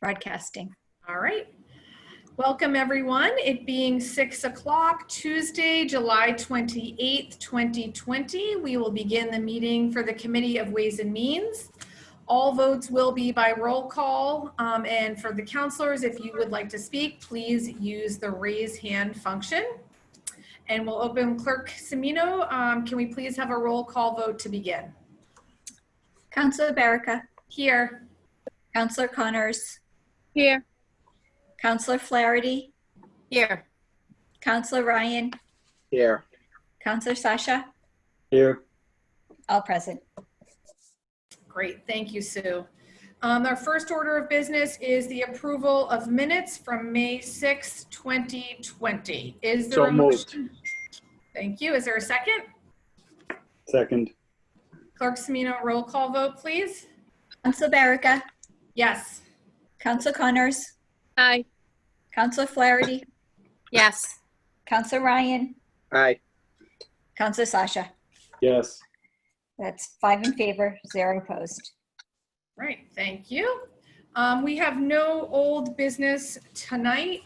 Broadcasting. All right. Welcome, everyone. It being 6 o'clock, Tuesday, July 28th, 2020, we will begin the meeting for the Committee of Ways and Means. All votes will be by roll call. And for the counselors, if you would like to speak, please use the raise hand function. And we'll open Clerk Cimino. Can we please have a roll call vote to begin? Councilor Barica. Here. Councilor Connors. Here. Councilor Flaherty. Here. Councilor Ryan. Here. Councilor Sasha. Here. All present. Great, thank you, Sue. Our first order of business is the approval of minutes from May 6, 2020. Is there So a moved. motion? Thank you. Is there a second? Second. Clerk Cimino, roll call vote, please. Councilor Barica. Yes. Councilor Connors. Aye. Councilor Flaherty. Yes. Councilor Ryan. Aye. Councilor Sasha. Yes. That's 5 in favor, 0 opposed. Right, thank you. We have no old business tonight.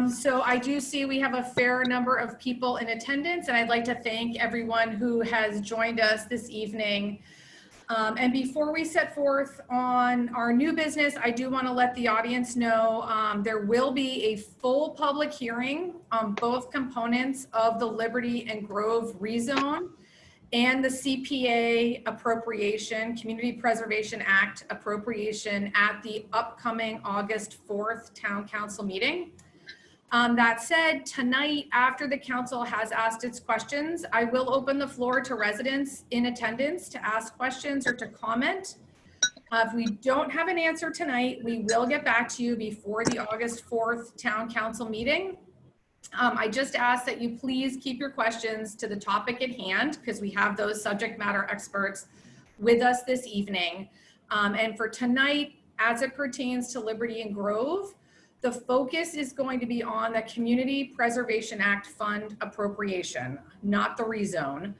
So I do see we have a fair number of people in attendance, and I'd like to thank everyone who has joined us this evening. And before we set forth on our new business, I do want to let the audience know there will be a full public hearing on both components of the Liberty and Grove rezone and the CPA appropriation, Community Preservation Act appropriation at the upcoming August 4th Town Council meeting. That said, tonight, after the council has asked its questions, I will open the floor to residents in attendance to ask questions or to comment. If we don't have an answer tonight, we will get back to you before the August 4th Town Council meeting. I just ask that you please keep your questions to the topic at hand because we have those subject matter experts with us this evening. And for tonight, as it pertains to Liberty and Grove, the focus is going to be on the Community Preservation Act Fund appropriation, not the rezone.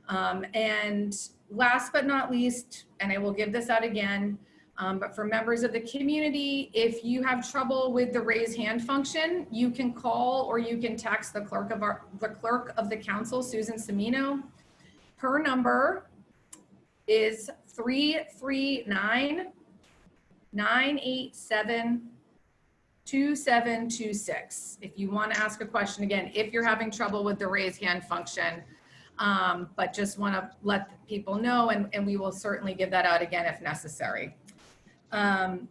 And last but not least, and I will give this out again, but for members of the community, if you have trouble with the raise hand function, you can call or you can text the clerk of the council, Susan Cimino. Her number is 339-987-2726. If you want to ask a question, again, if you're having trouble with the raise hand function, but just want to let people know, and we will certainly give that out again if necessary.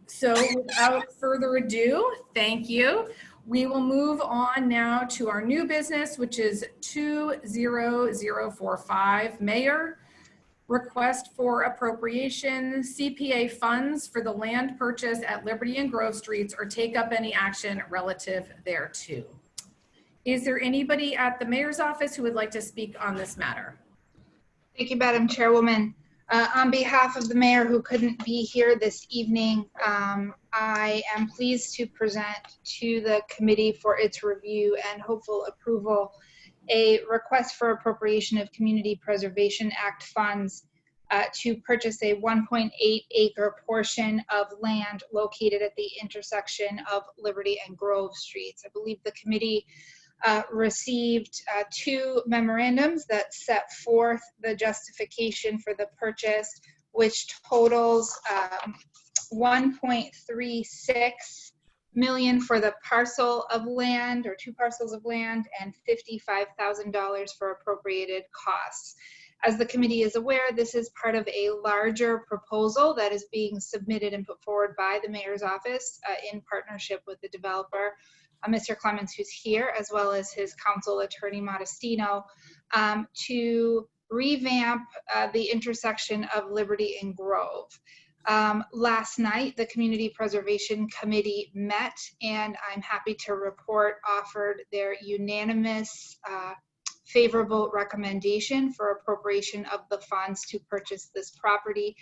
So without further ado, thank you. We will move on now to our new business, which is 20045, Mayor. Request for appropriation, CPA funds for the land purchase at Liberty and Grove Streets or take up any action relative thereto. Is there anybody at the mayor's office who would like to speak on this matter? Thank you, Madam Chairwoman. On behalf of the mayor who couldn't be here this evening, I am pleased to present to the committee for its review and hopeful approval a request for appropriation of Community Preservation Act funds to purchase a 1.8 acre portion of land located at the intersection of Liberty and Grove Streets. I believe the committee received 2 memorandums that set forth the justification for the purchase, which totals 1.36 million for the parcel of land or 2 parcels of land and $55,000 for appropriated costs. As the committee is aware, this is part of a larger proposal that is being submitted and put forward by the mayor's office in partnership with the developer, Mr. Clements, who's here, as well as his counsel attorney Modestino, to revamp the intersection of Liberty and Grove. Last night, the Community Preservation Committee met, and I'm happy to report offered their unanimous favorable recommendation for appropriation of the funds to purchase this property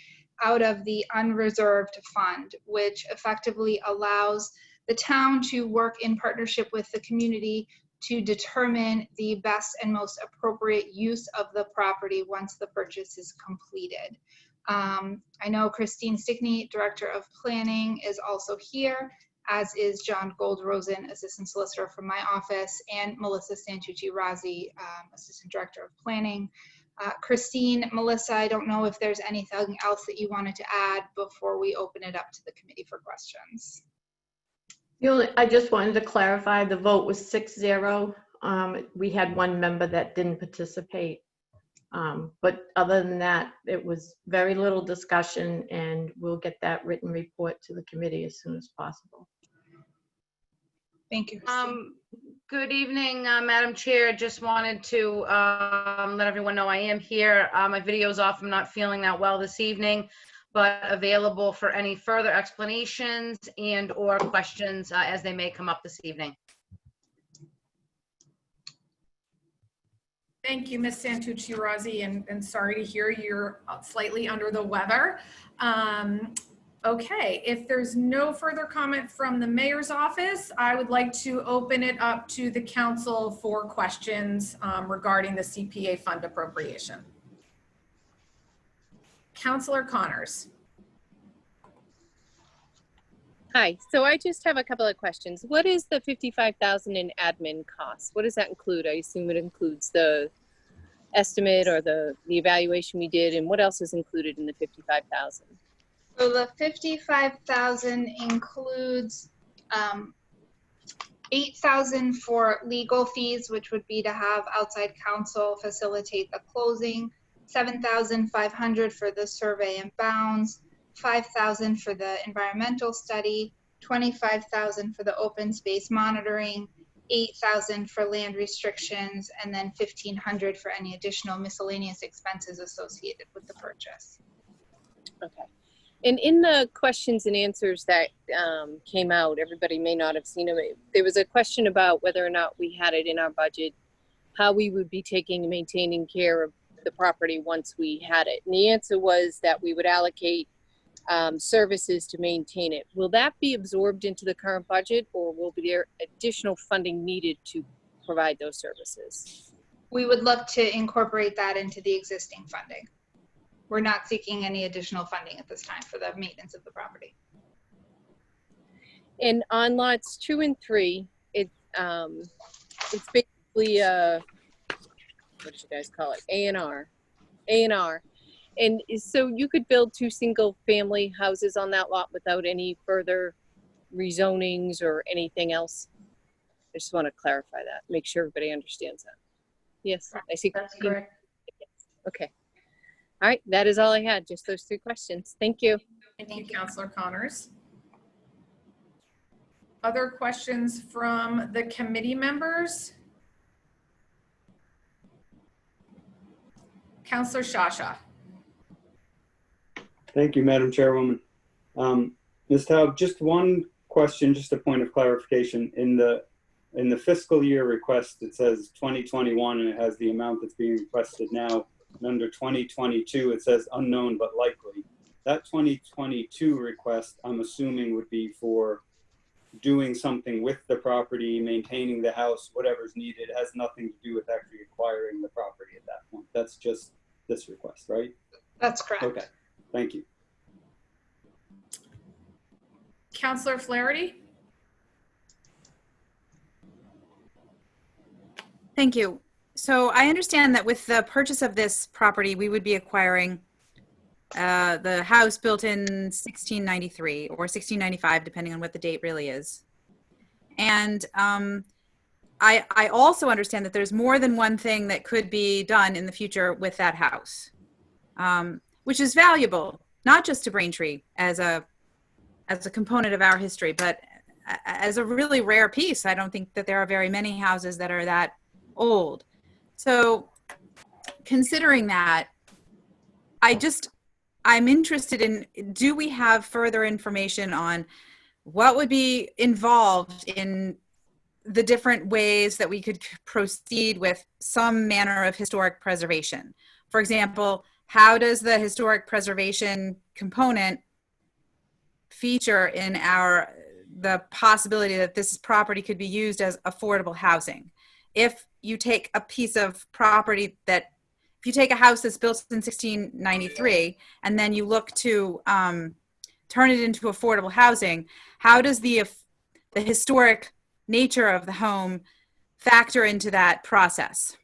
out of the unreserved fund, which effectively allows the town to work in partnership with the community to determine the best and most appropriate use of the property once the purchase is completed. I know Christine Stickney, Director of Planning, is also here, as is John Goldrosen, Assistant Solicitor from my office, and Melissa Santucci-Razi, Assistant Director of Planning. Christine, Melissa, I don't know if there's anything else that you wanted to add before we open it up to the committee for questions. I just wanted to clarify, the vote was 6-0. We had one member that didn't participate. But other than that, it was very little discussion, and we'll get that written report to the committee as soon as possible. Thank you, Christine. Good evening, Madam Chair. Just wanted to let everyone know I am here. My video's off. I'm not feeling that well this evening, but available for any further explanations and or questions as they may come up this evening. Thank you, Ms. Santucci-Razi, and sorry to hear you're slightly under the weather. Okay, if there's no further comment from the mayor's office, I would like to open it up to the council for questions regarding the CPA fund appropriation. Councilor Connors. Hi, so I just have a couple of questions. What is the 55,000 in admin costs? What does that include? I assume it includes the estimate or the evaluation we did, and what else is included in the 55,000? So the 55,000 includes 8,000 for legal fees, which would be to have outside counsel facilitate the closing, 7,500 for the survey and bounds, 5,000 for the environmental study, 25,000 for the open space monitoring, 8,000 for land restrictions, and then 1,500 for any additional miscellaneous expenses associated with the purchase. Okay. And in the questions and answers that came out, everybody may not have seen them. There was a question about whether or not we had it in our budget, how we would be taking and maintaining care of the property once we had it. And the answer was that we would allocate services to maintain it. Will that be absorbed into the current budget, or will there be additional funding needed to provide those services? We would look to incorporate that into the existing funding. We're not seeking any additional funding at this time for the maintenance of the property. And on lots 2 and 3, it's basically what should you guys call it? A&R. And so you could build 2 single-family houses on that lot without any further rezonings or anything else. I just want to clarify that, make sure everybody understands that. Yes, I see. That's correct. Okay. All right, that is all I had, just those 3 questions. Thank you. Thank you, Councilor Connors. Other questions from the committee members? Councilor Shasha. Thank you, Madam Chairwoman. Ms. Taub, just one question, just a point of clarification. In the fiscal year request, it says 2021, and it has the amount that's being requested now. And under 2022, it says unknown but likely. That 2022 request, I'm assuming, would be for doing something with the property, maintaining the house, whatever's needed. It has nothing to do with actually acquiring the property at that point. That's just this request, right? That's correct. Okay, thank you. Councilor Flaherty. Thank you. So I understand that with the purchase of this property, we would be acquiring the house built in 1693 or 1695, depending on what the date really is. And I also understand that there's more than one thing that could be done in the future with that house, which is valuable, not just to Braintree as a component of our history, but as a really rare piece. I don't think that there are very many houses that are that old. So considering that, I'm interested in, do we have further information on what would be involved in the different ways that we could proceed with some manner of historic preservation? For example, how does the historic preservation component feature in the possibility that this property could be used as affordable housing? If you take a piece of property that if you take a house that's built in 1693 and then you look to turn it into affordable housing, how does the historic nature of the home factor into that process?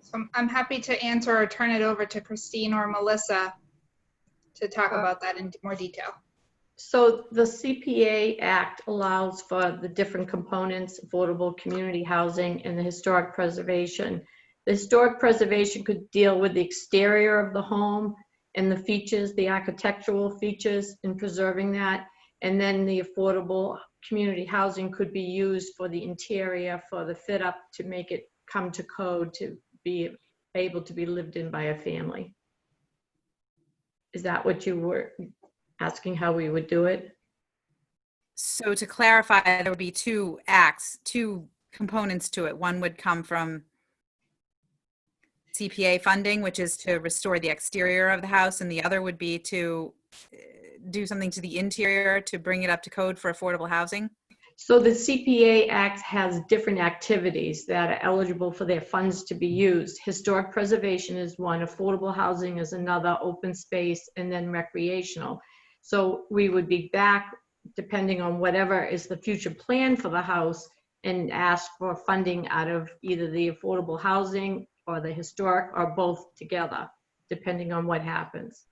So I'm happy to answer or turn it over to Christine or Melissa to talk about that in more detail. So the CPA Act allows for the different components, affordable community housing and the historic preservation. The historic preservation could deal with the exterior of the home and the features, the architectural features in preserving that. And then the affordable community housing could be used for the interior, for the fit up to make it come to code to be able to be lived in by a family. Is that what you were asking, how we would do it? So to clarify, there would be two acts, two components to it. One would come from CPA funding, which is to restore the exterior of the house, and the other would be to do something to the interior to bring it up to code for affordable housing. So the CPA Act has different activities that are eligible for their funds to be used. Historic preservation is one, affordable housing is another, open space, and then recreational. So we would be back, depending on whatever is the future plan for the house, and ask for funding out of either the affordable housing or the historic or both together, depending on what happens.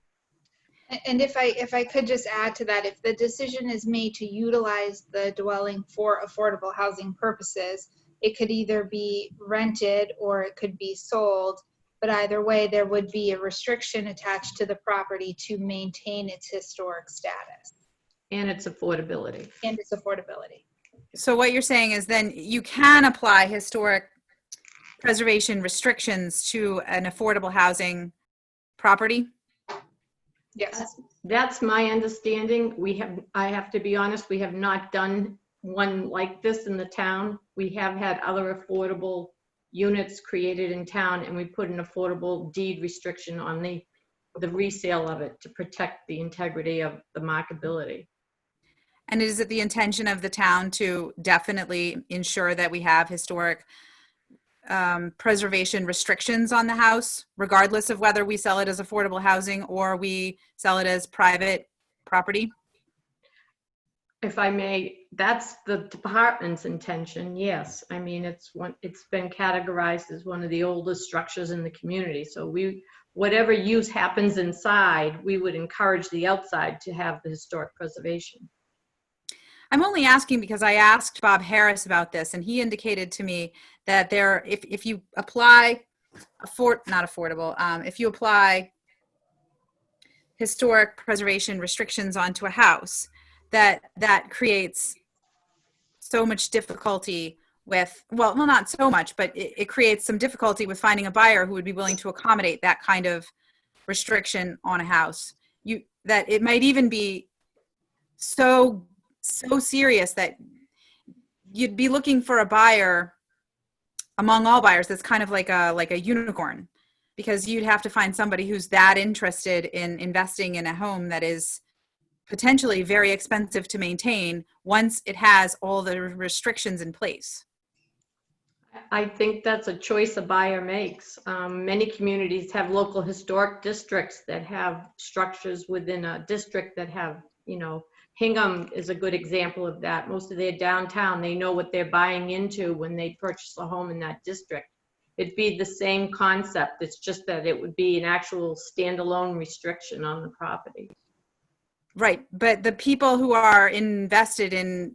And if I could just add to that, if the decision is made to utilize the dwelling for affordable housing purposes, it could either be rented or it could be sold. But either way, there would be a restriction attached to the property to maintain its historic status And its affordability. and its affordability. So what you're saying is then you can apply historic preservation restrictions to an affordable housing property? Yes. That's my understanding. I have to be honest, we have not done one like this in the town. We have had other affordable units created in town, and we put an affordable deed restriction on the resale of it to protect the integrity of the marketability. And is it the intention of the town to definitely ensure that we have historic preservation restrictions on the house, regardless of whether we sell it as affordable housing or we sell it as private property? If I may, that's the department's intention, yes. I mean, it's been categorized as one of the oldest structures in the community. So whatever use happens inside, we would encourage the outside to have the historic preservation. I'm only asking because I asked Bob Harris about this, and he indicated to me that if you apply if you apply historic preservation restrictions onto a house, that creates so much difficulty with, well, not so much, but it creates some difficulty with finding a buyer who would be willing to accommodate that kind of restriction on a house. That it might even be so serious that you'd be looking for a buyer among all buyers that's kind of like a unicorn, because you'd have to find somebody who's that interested in investing in a home that is potentially very expensive to maintain once it has all the restrictions in place. I think that's a choice a buyer makes. Many communities have local historic districts that have structures within a district that have, Hingham is a good example of that. Most of their downtown, they know what they're buying into when they purchase a home in that district. It'd be the same concept. It's just that it would be an actual standalone restriction on the property. Right, but the people who are invested in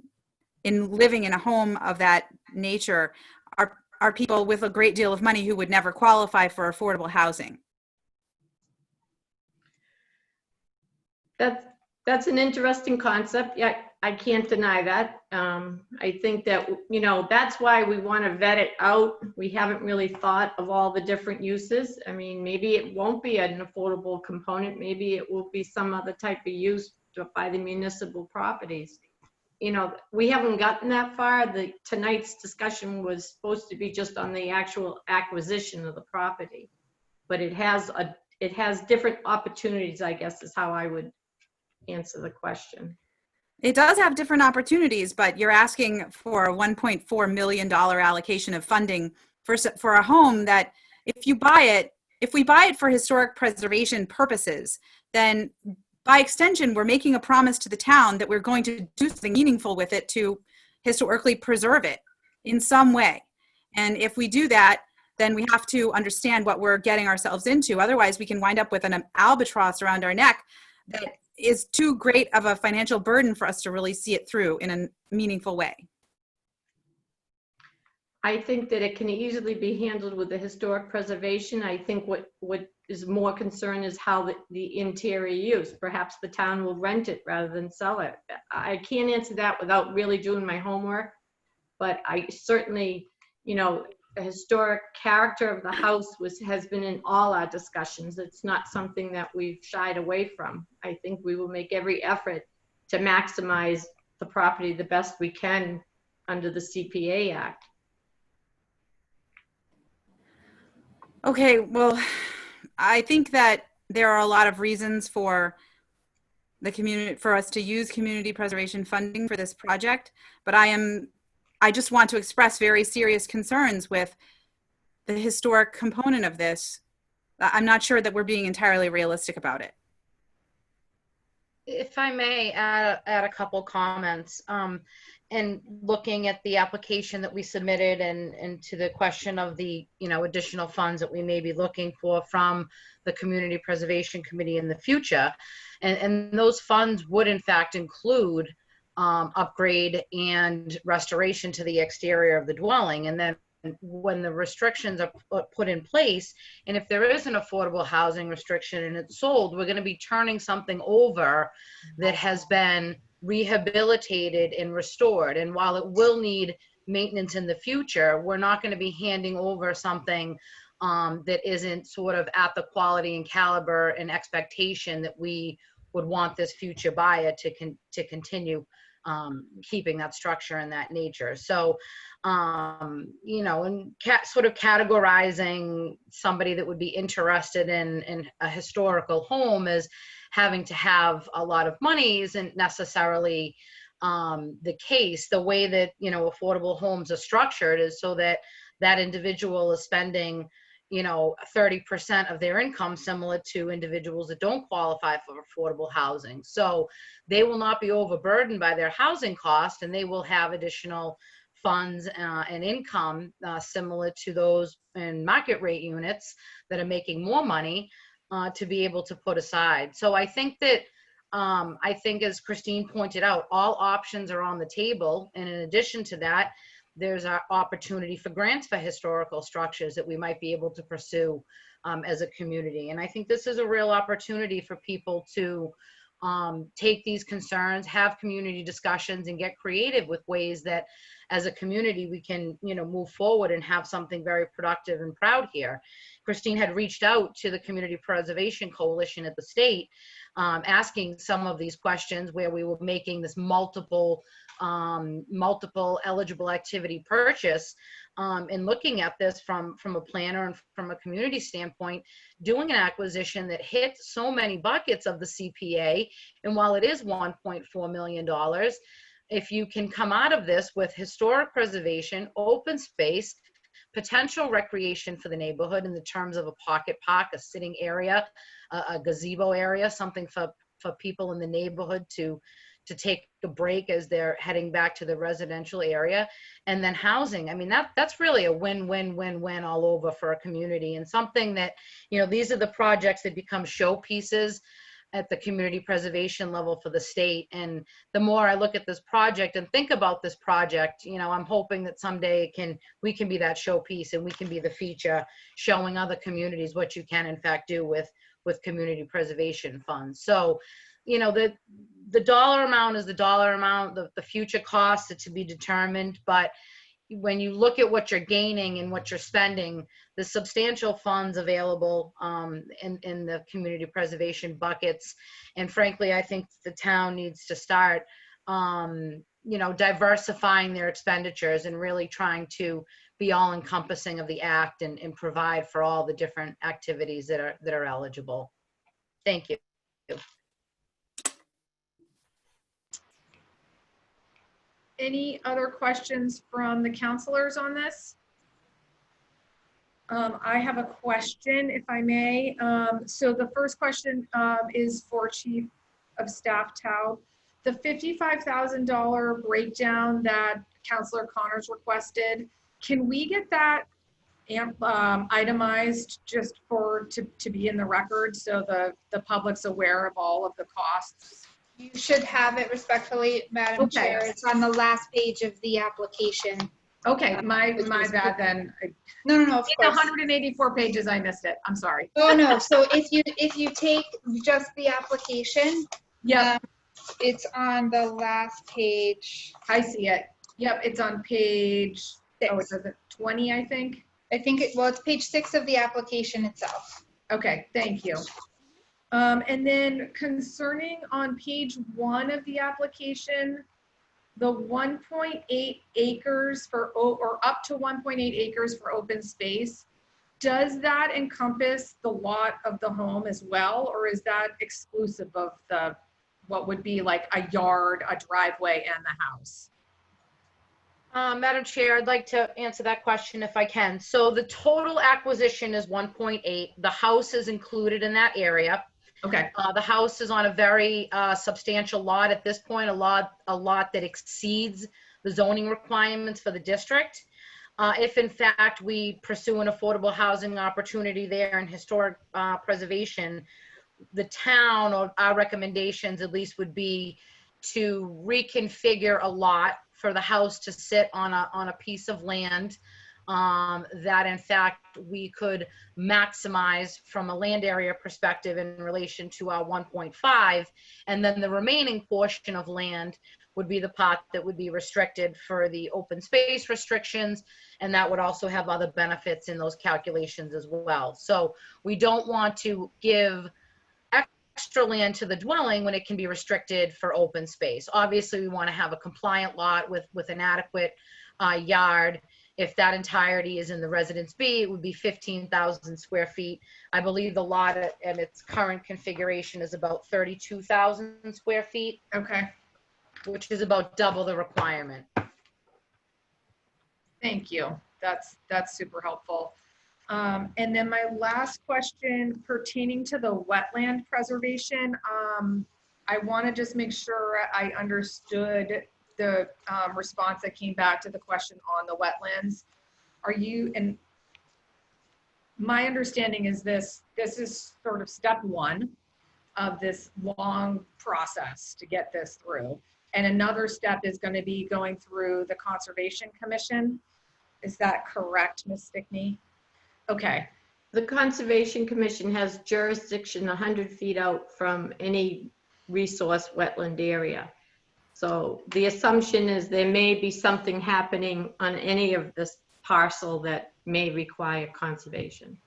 living in a home of that nature are people with a great deal of money who would never qualify for affordable housing. That's an interesting concept. Yeah, I can't deny that. I think that, that's why we want to vet it out. We haven't really thought of all the different uses. I mean, maybe it won't be an affordable component. Maybe it will be some other type of use by the municipal properties. We haven't gotten that far. Tonight's discussion was supposed to be just on the actual acquisition of the property, but it has different opportunities, I guess, is how I would answer the question. It does have different opportunities, but you're asking for a $1.4 million allocation of funding for a home that if we buy it for historic preservation purposes, then by extension, we're making a promise to the town that we're going to do something meaningful with it to historically preserve it in some way. And if we do that, then we have to understand what we're getting ourselves into. Otherwise, we can wind up with an albatross around our neck that is too great of a financial burden for us to really see it through in a meaningful way. I think that it can easily be handled with the historic preservation. I think what is more concern is how the interior use. Perhaps the town will rent it rather than sell it. I can't answer that without really doing my homework, but I certainly, the historic character of the house has been in all our discussions. It's not something that we've shied away from. I think we will make every effort to maximize the property the best we can under the CPA Act. Okay, well, I think that there are a lot of reasons for us to use community preservation funding for this project, but I just want to express very serious concerns with the historic component of this. I'm not sure that we're being entirely realistic about it. If I may add a couple comments, and looking at the application that we submitted and to the question of the, additional funds that we may be looking for from the Community Preservation Committee in the future. And those funds would in fact include upgrade and restoration to the exterior of the dwelling. And then when the restrictions are put in place, and if there is an affordable housing restriction and it's sold, we're going to be turning something over that has been rehabilitated and restored. And while it will need maintenance in the future, we're not going to be handing over something that isn't sort of at the quality and caliber and expectation that we would want this future buyer to continue keeping that structure and that nature. So, and sort of categorizing somebody that would be interested in a historical home as having to have a lot of money isn't necessarily the case. The way that, affordable homes are structured is so that that individual is spending 30% of their income, similar to individuals that don't qualify for affordable housing. So they will not be overburdened by their housing cost, and they will have additional funds and income similar to those in market rate units that are making more money to be able to put aside. So I think that, as Christine pointed out, all options are on the table. And in addition to that, there's an opportunity for grants for historical structures that we might be able to pursue as a community. And I think this is a real opportunity for people to take these concerns, have community discussions, and get creative with ways that as a community we can, move forward and have something very productive and proud here. Christine had reached out to the Community Preservation Coalition at the state, asking some of these questions where we were making this multiple eligible activity purchase, and looking at this from a planner and from a community standpoint, doing an acquisition that hits so many buckets of the CPA. And while it is $1.4 million, if you can come out of this with historic preservation, open space, potential recreation for the neighborhood in the terms of a pocket park, a sitting area, a gazebo area, something for people in the neighborhood to take a break as they're heading back to the residential area, and then housing. I mean, that's really a win-win-win-win all over for a community, and something that, these are the projects that become showpieces at the community preservation level for the state. And the more I look at this project and think about this project, I'm hoping that someday we can be that showpiece, and we can be the feature showing other communities what you can in fact do with community preservation funds. So, the dollar amount is the dollar amount, the future costs are to be determined, but when you look at what you're gaining and what you're spending, the substantial funds available in the community preservation buckets. And frankly, I think the town needs to start, diversifying their expenditures and really trying to be all encompassing of the act and provide for all the different activities that are eligible. Thank you. Any other questions from the counselors on this? I have a question, if I may. So the first question is for Chief of Staff Tao. The $55,000 breakdown that Councilor Connors requested, can we get that itemized just to be in the record so the public's aware of all of the costs? You should have it respectfully, Madam Okay. Chair. It's on the last page of the application. Okay, my bad then. No, of It's course. 184 pages, I missed it. I'm sorry. Oh, no. So if you take just the application, Yep, it's on the last page. I see it. Yep, it's on page, oh, it 6. says it 20, I think. I think it's page 6 of the application itself. Okay, thank you. And then concerning on page 1 of the application, the 1.8 acres or up to 1.8 acres for open space, does that encompass the lot of the home as well? Or is that exclusive of what would be like a yard, a driveway, and the house? Madam Chair, I'd like to answer that question if I can. So the total acquisition is 1.8. The house is included in that area. Okay, The house is on a very substantial lot at this point, a lot that exceeds the zoning requirements for the district. If in fact we pursue an affordable housing opportunity there and historic preservation, the town, or our recommendations at least, would be to reconfigure a lot for the house to sit on a piece of land that in fact we could maximize from a land area perspective in relation to our 1.5, and then the remaining portion of land would be the part that would be restricted for the open space restrictions, and that would also have other benefits in those calculations as well. So we don't want to give extra land to the dwelling when it can be restricted for open space. Obviously, we want to have a compliant lot with an adequate yard. If that entirety is in the Residence B, it would be 15,000 square feet. I believe the lot and its current configuration is about 32,000 square feet, okay, which is about double the requirement. thank you. That's super helpful. And then my last question pertaining to the wetland preservation, I want to just make sure I understood the response that came back to the question on the wetlands. And my understanding is this is sort of step 1 of this long process to get this through. And another step is going to be going through the Conservation Commission. Is that correct, Ms. Stickney? Okay, The Conservation Commission has jurisdiction 100 feet out from any resource wetland area. So the assumption is there may be something happening on any of this parcel that may require conservation.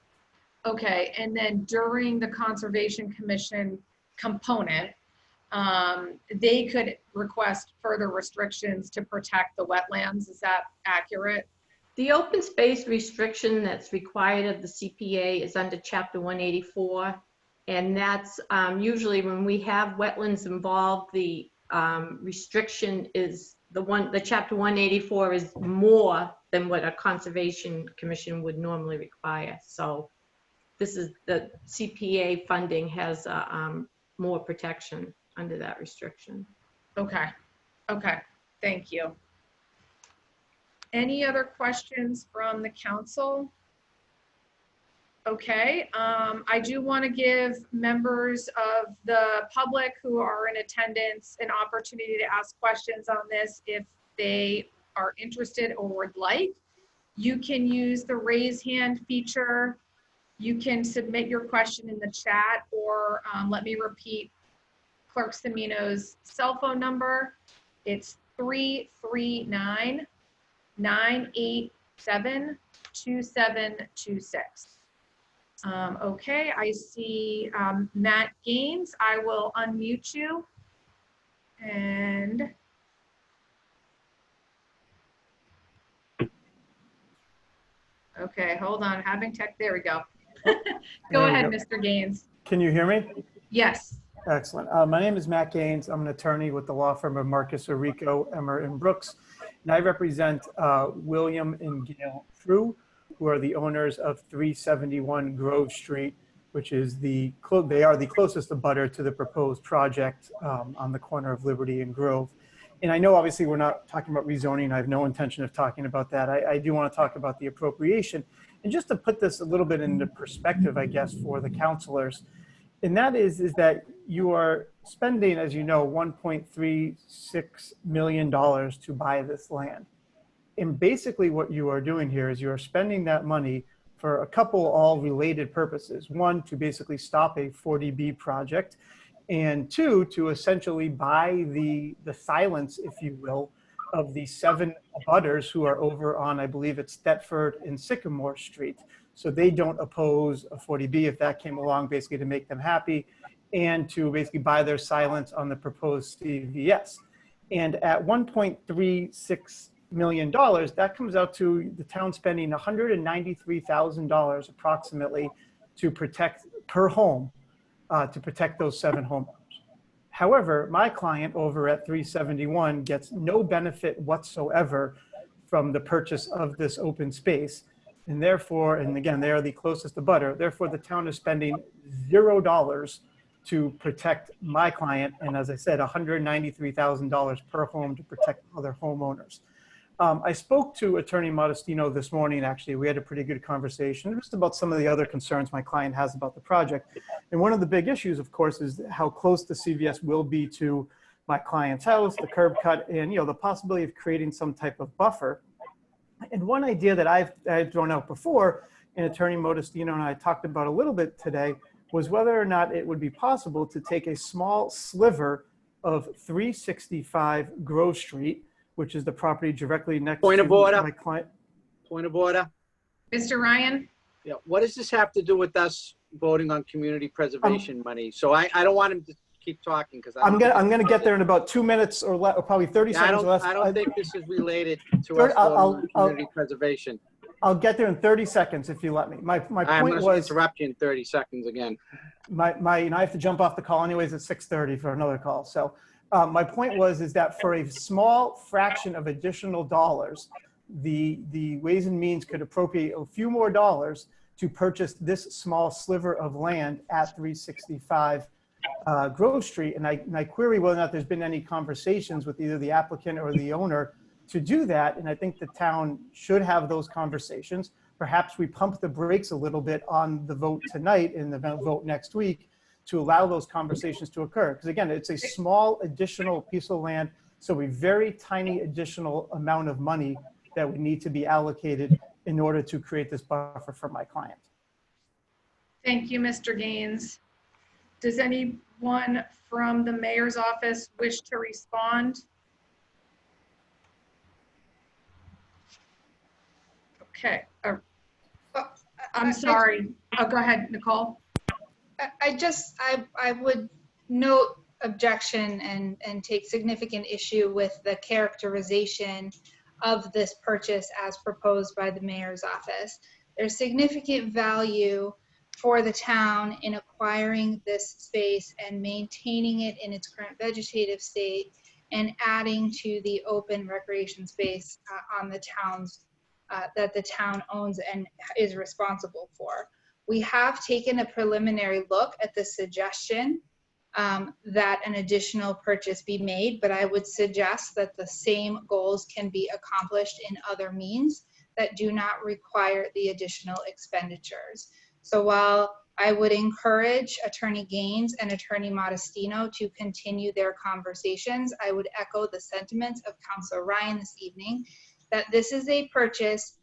okay. And then during the Conservation Commission component, they could request further restrictions to protect the wetlands. Is that accurate? The open space restriction that's required of the CPA is under Chapter 184. And that's usually when we have wetlands involved, the restriction is the Chapter 184 is more than what a Conservation Commission would normally require. So this is the CPA funding has more protection under that restriction. Okay, okay. Thank you. Any other questions from the council? Okay, I do want to give members of the public who are in attendance an opportunity to ask questions on this if they are interested or would like. You can use the raise hand feature. You can submit your question in the chat, or let me repeat Clerk Semino's cell phone number. It's 339-987-2726. Okay, I see Matt Gaines. I will unmute you. And okay, hold on, having tech, there we go. Go ahead, Mr. Gaines. Can you hear me? Yes. Excellent. My name is Matt Gaines. I'm an attorney with the law firm of Marcus Orico, Emmer and Brooks. And I represent William and Gail True, who are the owners of 371 Grove Street, which is they are the closest abutter to the proposed project on the corner of Liberty and Grove. And I know obviously we're not talking about rezoning. I have no intention of talking about that. I do want to talk about the appropriation. And just to put this a little bit into perspective, I guess, for the counselors, and that is that you are spending, as you know, $1.36 million to buy this land. And basically what you are doing here is you are spending that money for a couple all related purposes. One, to basically stop a 40B project, and two, to essentially buy the silence, if you will, of the 7 abutters who are over on, I believe it's Thetford and Sycamore Street. So they don't oppose a 40B if that came along, basically to make them happy, and to basically buy their silence on the proposed CVS. And at $1.36 million, that comes out to the town spending $193,000 approximately to protect per home, to protect those 7 homeowners. However, my client over at 371 gets no benefit whatsoever from the purchase of this open space. And therefore, and again, they are the closest abutter, therefore the town is spending $0 to protect my client. And as I said, $193,000 per home to protect other homeowners. I spoke to Attorney Modestino this morning, actually. We had a pretty good conversation just about some of the other concerns my client has about the project. And one of the big issues, of course, is how close the CVS will be to my client's house, the curb cut, and the possibility of creating some type of buffer. And one idea that I've thrown out before, and Attorney Modestino and I talked about a little bit today, was whether or not it would be possible to take a small sliver of 365 Grove Street, which is the property directly next Point to of order. my client. Point of order. Mr. Ryan? Yeah, what does this have to do with us voting on community preservation money? So I don't want him to keep talking because I'm gonna get there in about 2 minutes or probably 30 seconds or less. I don't think this is related to Third, us voting on community preservation. I'll get there in 30 seconds if you let me. My I'm point going to was, interrupt you in 30 seconds again. I have to jump off the call anyways at 6:30 for another call. So my point is that for a small fraction of additional dollars, the Ways and Means could appropriate a few more dollars to purchase this small sliver of land at 365 Grove Street. And I query whether or not there's been any conversations with either the applicant or the owner to do that. And I think the town should have those conversations. Perhaps we pump the brakes a little bit on the vote tonight and the vote next week to allow those conversations to occur. Because again, it's a small additional piece of land, so a very tiny additional amount of money that would need to be allocated in order to create this buffer for my client. Thank you, Mr. Gaines. Does anyone from the mayor's office wish to respond? Okay. I'm sorry. Oh, go ahead, Nicole. I would note objection and take significant issue with the characterization of this purchase as proposed by the mayor's office. There's significant value for the town in acquiring this space and maintaining it in its current vegetative state and adding to the open recreation space on the town's that the town owns and is responsible for. We have taken a preliminary look at the suggestion that an additional purchase be made, but I would suggest that the same goals can be accomplished in other means that do not require the additional expenditures. So while I would encourage Attorney Gaines and Attorney Modestino to continue their conversations, I would echo the sentiments of Councilor Ryan this evening that this is a purchase,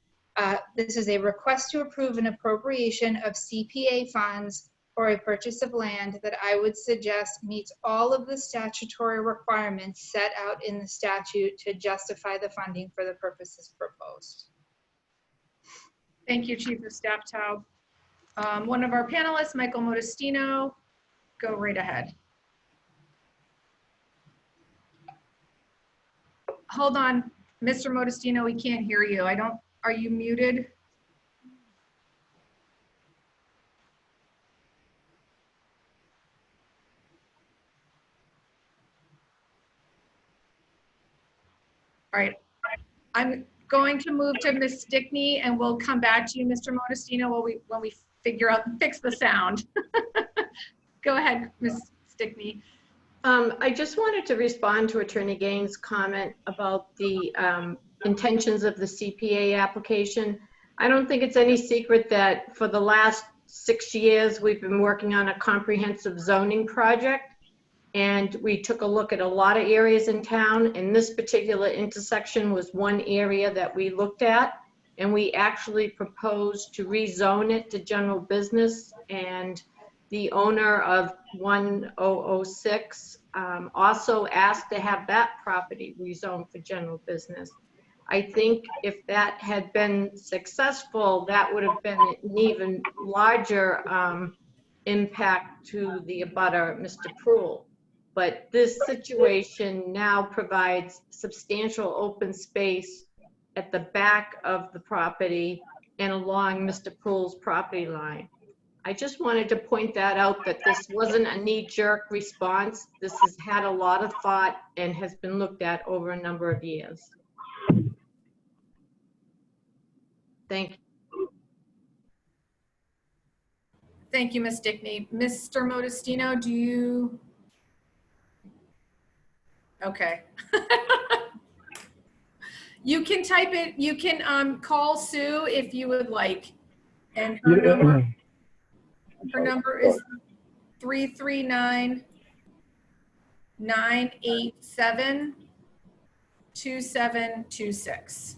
this is a request to approve an appropriation of CPA funds for a purchase of land that I would suggest meets all of the statutory requirements set out in the statute to justify the funding for the purposes proposed. Thank you, Chief of Staff Taub. One of our panelists, Michael Modestino, go right ahead. Hold on, Mr. Modestino, we can't hear you. Are you muted? All right, going to move to Ms. Stickney, and we'll come back to you, Mr. Modestino, when we fix the sound. Go ahead, Ms. Stickney. I just wanted to respond to Attorney Gaines' comment about the intentions of the CPA application. I don't think it's any secret that for the last 6 years, we've been working on a comprehensive zoning project. And we took a look at a lot of areas in town, and this particular intersection was one area that we looked at. And we actually proposed to rezone it to general business, and the owner of 1006 also asked to have that property rezoned for general business. I think if that had been successful, that would have been an even larger impact to the abutter, Mr. Proul. But this situation now provides substantial open space at the back of the property and along Mr. Proul's property line. I just wanted to point that out, that this wasn't a knee-jerk response. This has had a lot of thought and has been looked at over a number of years. Thank you. Thank you, Ms. Stickney. Mr. Modestino, do you? Okay. You can type it, you can call Sue if you would like. And her number is 339-987-2726.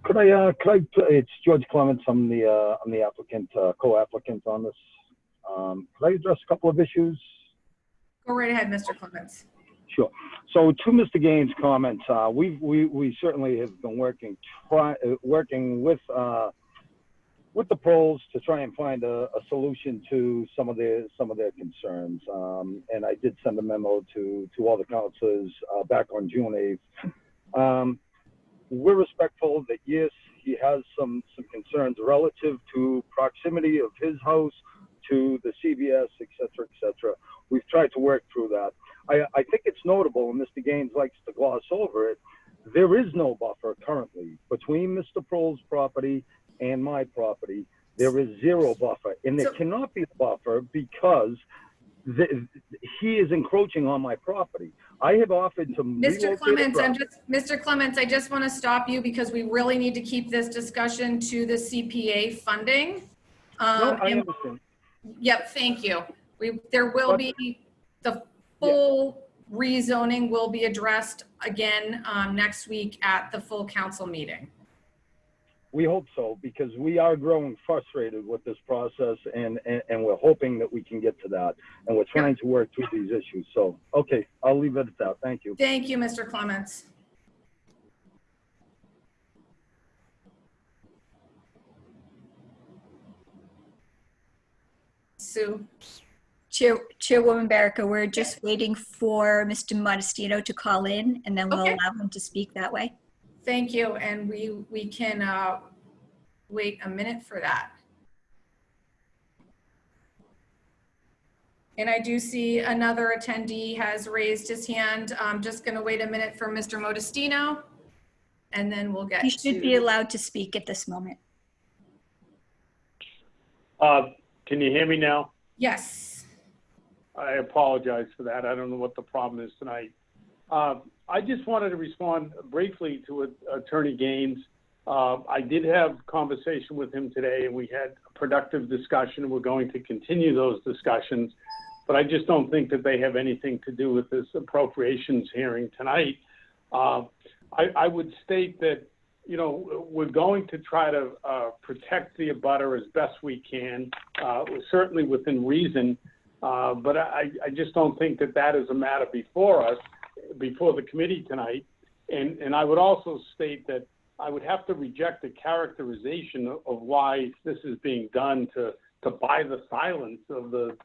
It's George Clements. I'm the applicant, co-applicant on this. Could I address a couple of issues? Go right ahead, Mr. Clements. Sure. So to Mr. Gaines' comments, we certainly have been working with the Proles to try and find a solution to some of their concerns. And I did send a memo to all the councilors back on June 8th. We're respectful that yes, he has some concerns relative to proximity of his house to the CVS, et cetera. We've tried to work through that. I think it's notable, and Mr. Gaines likes to gloss over it, there is no buffer currently between Mr. Proul's property and my property. There is zero buffer, and there cannot be a buffer because he is encroaching on my property. I have offered to Mr. Clements, Mr. Clements, I just want to stop you because we really need to keep this discussion to the CPA funding. No, I understand. Yep, thank you. There will be the full rezoning will be addressed again next week at the full council meeting. We hope so, because we are growing frustrated with this process, and we're hoping that we can get to that. And we're trying to work through these issues. So, okay, I'll leave it at that. Thank you. Thank you, Mr. Clements. Sue. Chairwoman Baraka, we're just waiting for Mr. Modestino to call in, and then we'll allow him to speak that way. Thank you, and we can wait a minute for that. And I do see another attendee has raised his hand. I'm just going to wait a minute for Mr. Modestino, and then we'll get He should be allowed to speak at this moment. Can you hear me now? Yes. I apologize for that. I don't know what the problem is tonight. I just wanted to respond briefly to Attorney Gaines. I did have a conversation with him today, and we had a productive discussion. We're going to continue those discussions, but I just don't think that they have anything to do with this appropriations hearing tonight. I would state that, you know, we're going to try to protect the abutter as best we can, certainly within reason. But I just don't think that that is a matter before us, before the committee tonight. And I would also state that I would have to reject the characterization of why this is being done to buy the silence of the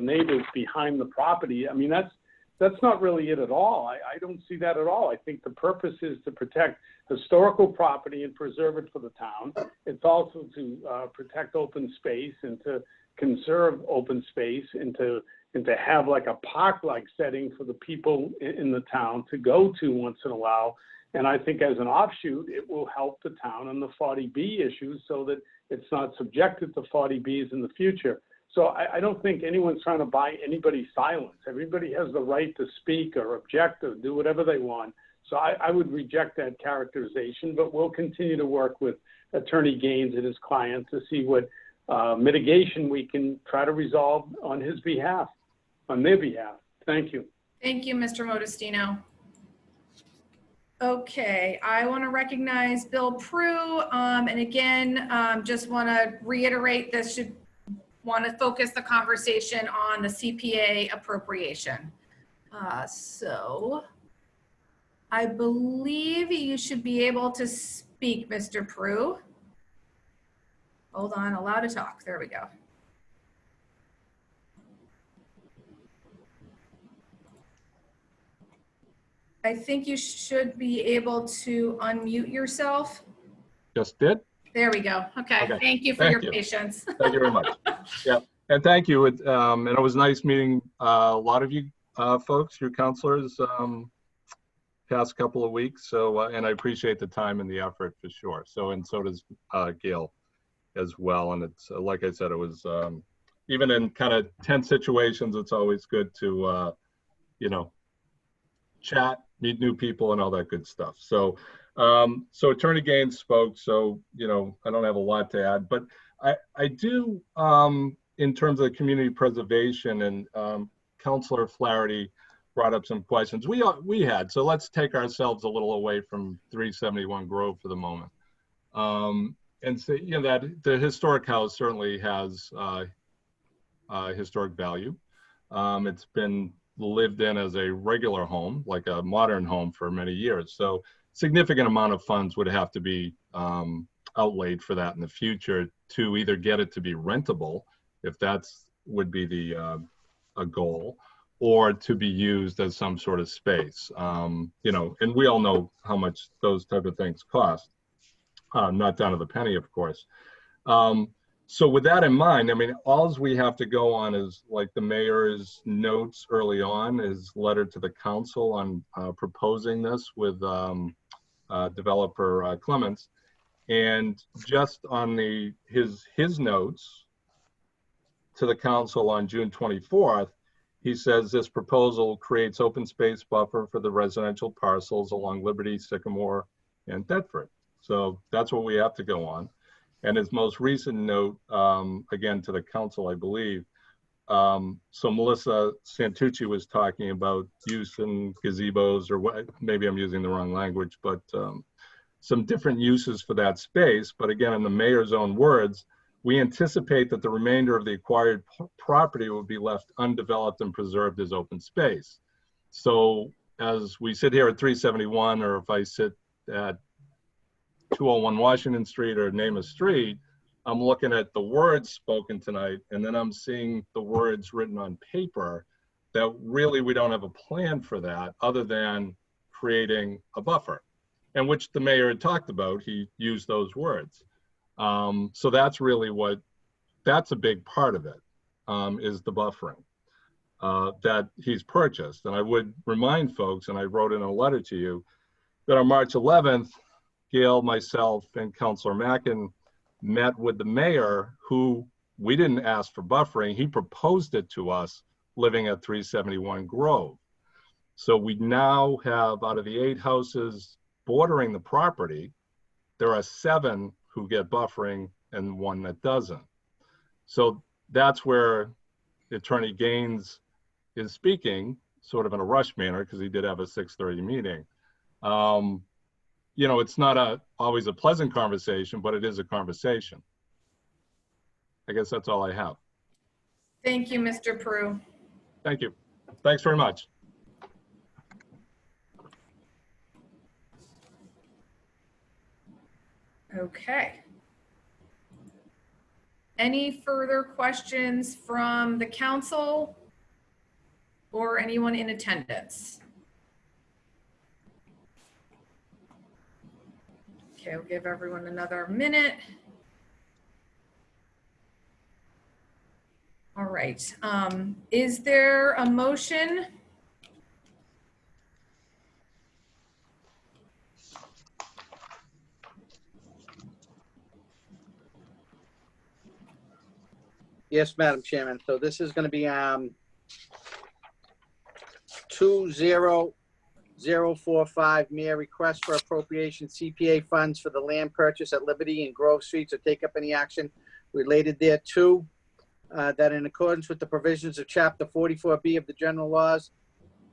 neighbors behind the property. I mean, that's not really it at all. I don't see that at all. I think the purpose is to protect historical property and preserve it for the town. It's also to protect open space and to conserve open space and to and to have like a park-like setting for the people in the town to go to once in a while. And I think as an offshoot, it will help the town on the 40B issues so that it's not subjected to 40Bs in the future. So I don't think anyone's trying to buy anybody's silence. Everybody has the right to speak or object or do whatever they want. So I would reject that characterization, but we'll continue to work with Attorney Gaines and his client to see what mitigation we can try to resolve on his behalf, on their behalf. Thank you. Thank you, Mr. Modestino. Okay, I want to recognize Bill Prue. And again, just want to reiterate this should want to focus the conversation on the CPA appropriation. So I believe you should be able to speak, Mr. Prue. Hold on, allow to talk. There we go. I think you should be able to unmute yourself. Just did. There we go. Okay. Thank you for your patience. Thank you very much. Yeah, and thank you. And it was nice meeting a lot of you folks, your counselors, past couple of weeks. So, and I appreciate the time and the effort for sure. So, and so does Gail as well. And it's like I said, it was even in kind of tense situations, it's always good to you know, chat, meet new people, and all that good stuff. So. So Attorney Gaines spoke, so, you know, I don't have a lot to add, but I do, in terms of community preservation, and Councilor Flaherty brought up some questions we had. So let's take ourselves a little away from 371 Grove for the moment. And say, you know, that the historic house certainly has historic value. It's been lived in as a regular home, like a modern home, for many years. So significant amount of funds would have to be outlaid for that in the future to either get it to be rentable, if that's would be the a goal, or to be used as some sort of space. You know, and we all know how much those type of things cost, not down to the penny, of course. So with that in mind, I mean, all we have to go on is like the mayor's notes early on, his letter to the council on proposing this with developer Clements, and just on his notes to the council on June 24th, he says this proposal creates open space buffer for the residential parcels along Liberty, Sycamore, and Thetford. So that's what we have to go on. And his most recent note, again, to the council, I believe. So Melissa Santucci was talking about use in gazebos, or what, maybe I'm using the wrong language, but some different uses for that space. But again, in the mayor's own words, we anticipate that the remainder of the acquired property will be left undeveloped and preserved as open space. So as we sit here at 371, or if I sit at 201 Washington Street or name a street, I'm looking at the words spoken tonight, and then I'm seeing the words written on paper that really we don't have a plan for that other than creating a buffer, and which the mayor had talked about. He used those words. So that's really that's a big part of it, is the buffering that he's purchased. And I would remind folks, and I wrote in a letter to you, that on March 11th, Gail, myself, and Councilor Mackin met with the mayor, who we didn't ask for buffering. He proposed it to us living at 371 Grove. So we now have, out of the 8 houses bordering the property, there are 7 who get buffering and 1 that doesn't. So that's where Attorney Gaines is speaking, sort of in a rush manner, because he did have a 6:30 meeting. You know, it's not always a pleasant conversation, but it is a conversation. I guess that's all I have. Thank you, Mr. Prue. Thank you. Thanks very much. Okay. Any further questions from the council or anyone in attendance? Okay, I'll give everyone another minute. All right. Is there a motion? Yes, Madam Chairman. So this is going to be 20045, Mayor, request for appropriation CPA funds for the land purchase at Liberty and Grove Streets, or take up any action related thereto, that in accordance with the provisions of Chapter 44B of the general laws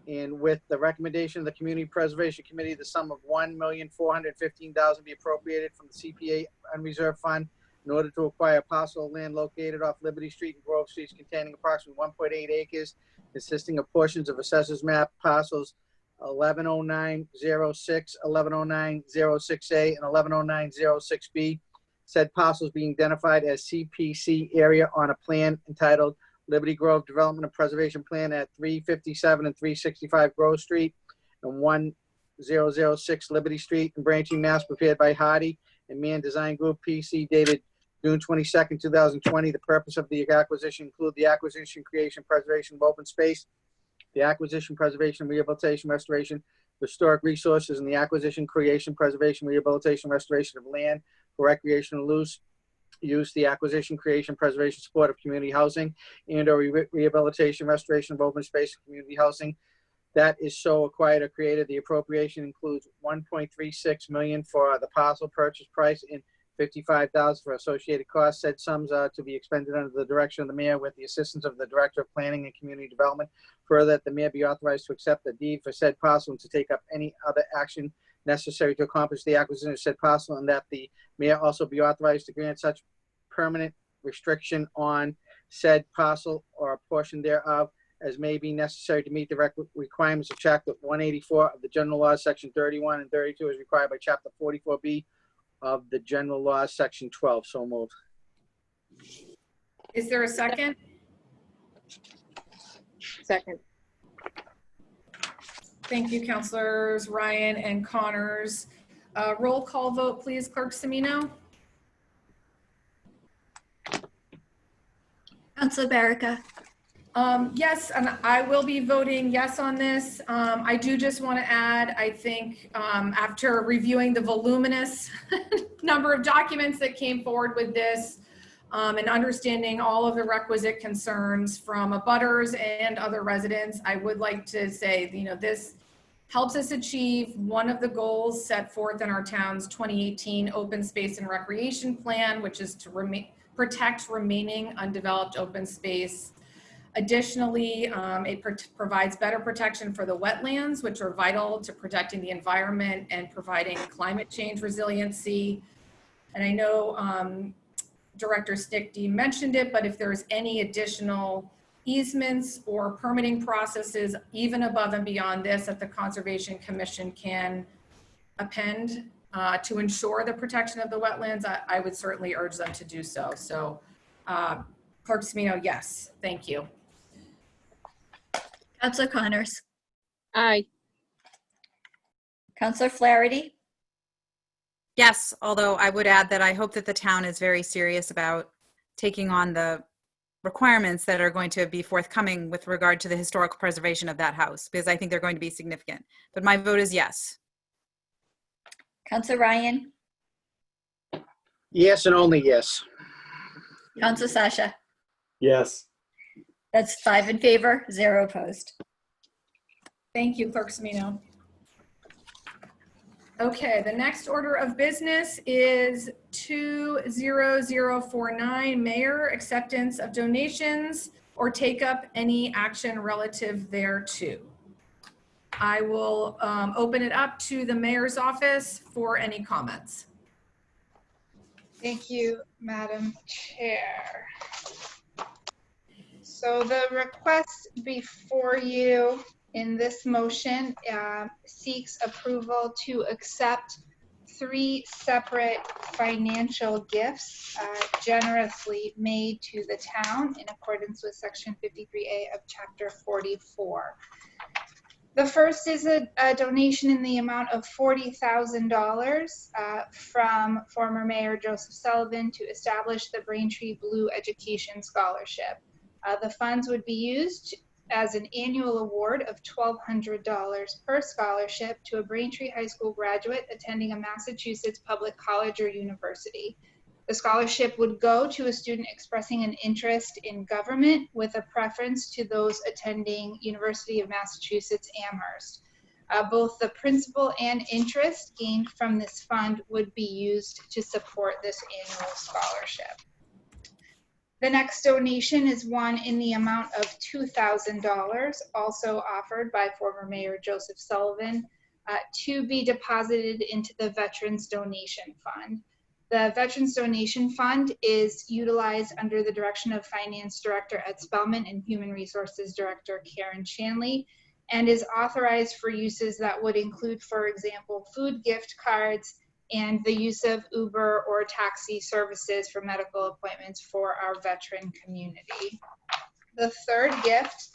and with the recommendation of the Community Preservation Committee, the sum of $1,415,000 be appropriated from the CPA unreserved fund in order to acquire a parcel of land located off Liberty Street and Grove Streets containing approximately 1.8 acres, consisting of portions of assessors map parcels 110906, 110906A, and 110906B. Said parcels being identified as CPC area on a plan entitled Liberty Grove Development and Preservation Plan at 357 and 365 Grove Street and 1006 Liberty Street in Branching, Mass, prepared by Hardy and Mann Design Group PC, dated June 22nd, 2020. The purpose of the acquisition include the acquisition, creation, preservation of open space, the acquisition, preservation, rehabilitation, restoration, historic resources, and the acquisition, creation, preservation, rehabilitation, restoration of land for recreational use, the acquisition, creation, preservation, support of community housing, and or rehabilitation, restoration of open space and community housing that is so acquired or created. The appropriation includes $1.36 million for the parcel purchase price and $55,000 for associated costs. Said sums are to be expended under the direction of the mayor with the assistance of the Director of Planning and Community Development. Further, that the mayor be authorized to accept the deed for said parcel and to take up any other action necessary to accomplish the acquisition of said parcel, and that the mayor also be authorized to grant such permanent restriction on said parcel or a portion thereof as may be necessary to meet the requirements of Chapter 184 of the General Laws, Section 31 and 32, as required by Chapter 44B of the General Laws, Section 12. So moved. Is there a second? Second. Thank you, Councilors Ryan and Connors. Roll call vote, please, Clerk Semino. Councilor Baraka. Yes, and I will be voting yes on this. I do just want to add, I think after reviewing the voluminous number of documents that came forward with this and understanding all of the requisite concerns from abutters and other residents, I would like to say, this helps us achieve one of the goals set forth in our town's 2018 Open Space and Recreation Plan, which is to protect remaining undeveloped open space. Additionally, it provides better protection for the wetlands, which are vital to protecting the environment and providing climate change resiliency. And I know Director Stickdy mentioned it, but if there's any additional easements or permitting processes, even above and beyond this, that the Conservation Commission can append to ensure the protection of the wetlands, I would certainly urge them to do so. So Clerk Semino, yes, thank you. Councilor Connors. Aye. Councilor Flaherty. Yes, although I would add that I hope that the town is very serious about taking on the requirements that are going to be forthcoming with regard to the historical preservation of that house, because I think they're going to be significant. But my vote is yes. Councilor Ryan. Yes and only yes. Councilor Sasha. Yes. That's 5 in favor, 0 opposed. Thank you, Clerk Semino. Okay, the next order of business is 20049, Mayor, acceptance of donations or take up any action relative thereto. I will open it up to the mayor's office for any comments. Thank you, Madam Chair. So the request before you in this motion seeks approval to accept 3 separate financial gifts generously made to the town in accordance with Section 53A of Chapter 44. The first is a donation in the amount of $40,000 from former Mayor Joseph Sullivan to establish the Braintree Blue Education Scholarship. The funds would be used as an annual award of $1,200 per scholarship to a Braintree High School graduate attending a Massachusetts public college or university. The scholarship would go to a student expressing an interest in government with a preference to those attending University of Massachusetts Amherst. Both the principal and interest gained from this fund would be used to support this annual scholarship. The next donation is one in the amount of $2,000, also offered by former Mayor Joseph Sullivan, to be deposited into the Veterans Donation Fund. The Veterans Donation Fund is utilized under the direction of Finance Director Ed Spellman and Human Resources Director Karen Shanley, and is authorized for uses that would include, for example, food gift cards and the use of Uber or taxi services for medical appointments for our veteran community. The third gift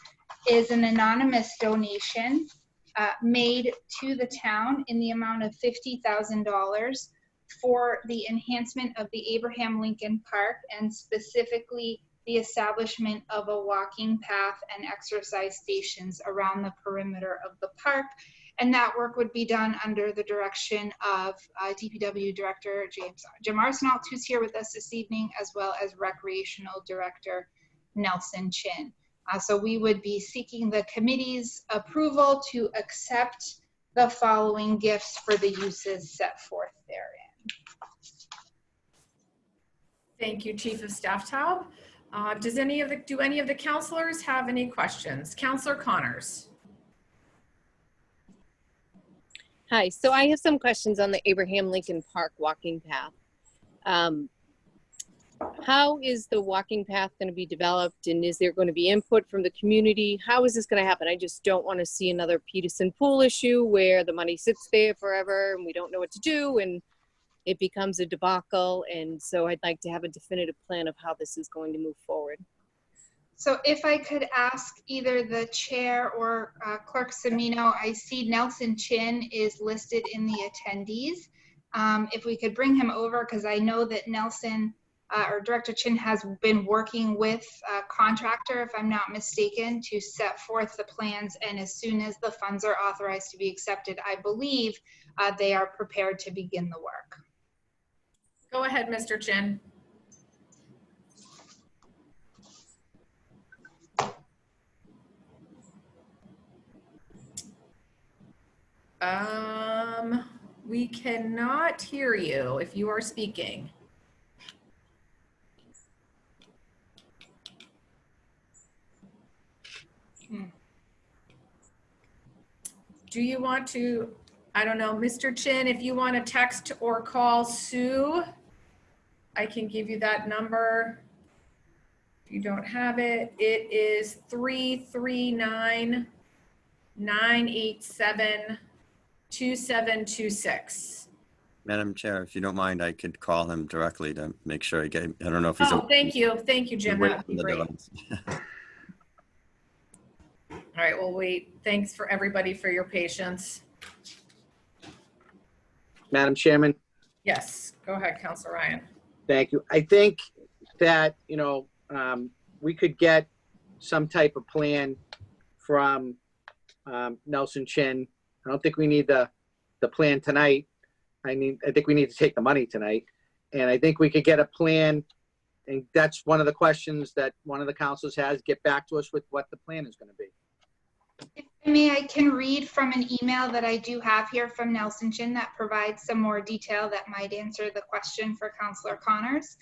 is an anonymous donation made to the town in the amount of $50,000 for the enhancement of the Abraham Lincoln Park, and specifically the establishment of a walking path and exercise stations around the perimeter of the park. And that work would be done under the direction of DPW Director Jim Arsenault, who's here with us this evening, as well as Recreational Director Nelson Chin. So we would be seeking the committee's approval to accept the following gifts for the uses set forth therein. Thank you, Chief of Staff Taub. Do any of the counselors have any questions? Counselor Connors. Hi, so I have some questions on the Abraham Lincoln Park walking path. How is the walking path going to be developed, and is there going to be input from the community? How is this going to happen? I just don't want to see another Peterson Pool issue where the money sits there forever and we don't know what to do and it becomes a debacle. And so I'd like to have a definitive plan of how this is going to move forward. So if I could ask either the chair or Clerk Semino, I see Nelson Chin is listed in the attendees. If we could bring him over, because I know that Nelson or Director Chin has been working with a contractor, if I'm not mistaken, to set forth the plans. And as soon as the funds are authorized to be accepted, I believe they are prepared to begin the work. Go ahead, Mr. Chin. We cannot hear you if you are speaking. Do you want to, I don't know, Mr. Chin, if you want to text or call Sue, I can give you that number. If you don't have it, it is 339-987-2726. Madam Chair, if you don't mind, I could call him directly to make sure I get him. I don't know if he's. Oh, thank you. Thank you, Jim. That would be great. All right, we'll wait. Thanks for everybody for your patience. Madam Chairman. Yes, go ahead, Councilor Ryan. Thank you. I think that, we could get some type of plan from Nelson Chin. I don't think we need the plan tonight. I think we need to take the money tonight. And I think we could get a plan, and that's one of the questions that one of the councilors has, get back to us with what the plan is going to be. If I may, I can read from an email that I do have here from Nelson Chin that provides some more detail that might answer the question for Councilor Connors.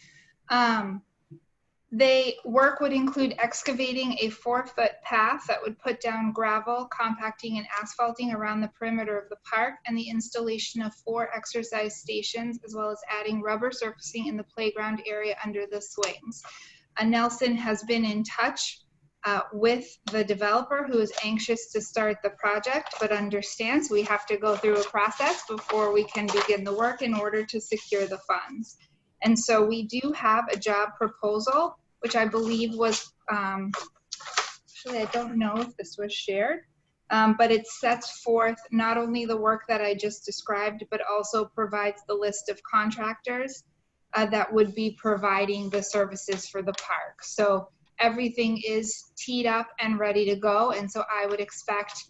Work would include excavating a 4-foot path that would put down gravel, compacting and asphalting around the perimeter of the park, and the installation of 4 exercise stations, as well as adding rubber surfacing in the playground area under the swings. Nelson has been in touch with the developer, who is anxious to start the project, but understands we have to go through a process before we can begin the work in order to secure the funds. And so we do have a job proposal, which I believe was, actually I don't know if this was shared, but it sets forth not only the work that I just described, but also provides the list of contractors that would be providing the services for the park. So everything is teed up and ready to go. And so I would expect,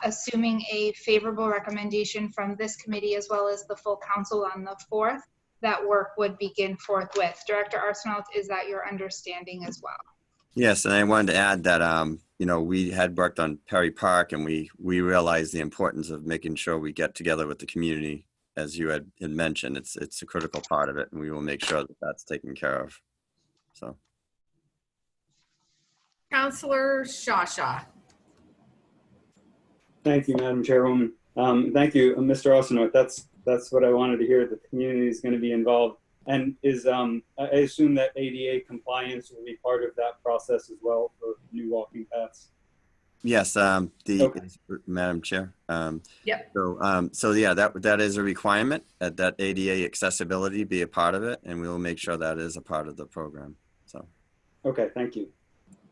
assuming a favorable recommendation from this committee as well as the full council on the 4th, that work would begin forthwith. Director Arsenault, is that your understanding as well? Yes, and I wanted to add that, we had worked on Perry Park, and we realized the importance of making sure we get together with the community, as you had mentioned. It's a critical part of it, and we will make sure that that's taken care of. So. Councillor Shasha. Thank you, Madam Chairwoman. Thank you, Mr. Arsenault. That's what I wanted to hear. The community is going to be involved, and I assume that ADA compliance will be part of that process as well for new walking paths. Yes, Okay. Madam Chair. Yep. So yeah, that is a requirement that ADA accessibility be a part of it, and we will make sure that is a part of the program. So. Okay, thank you.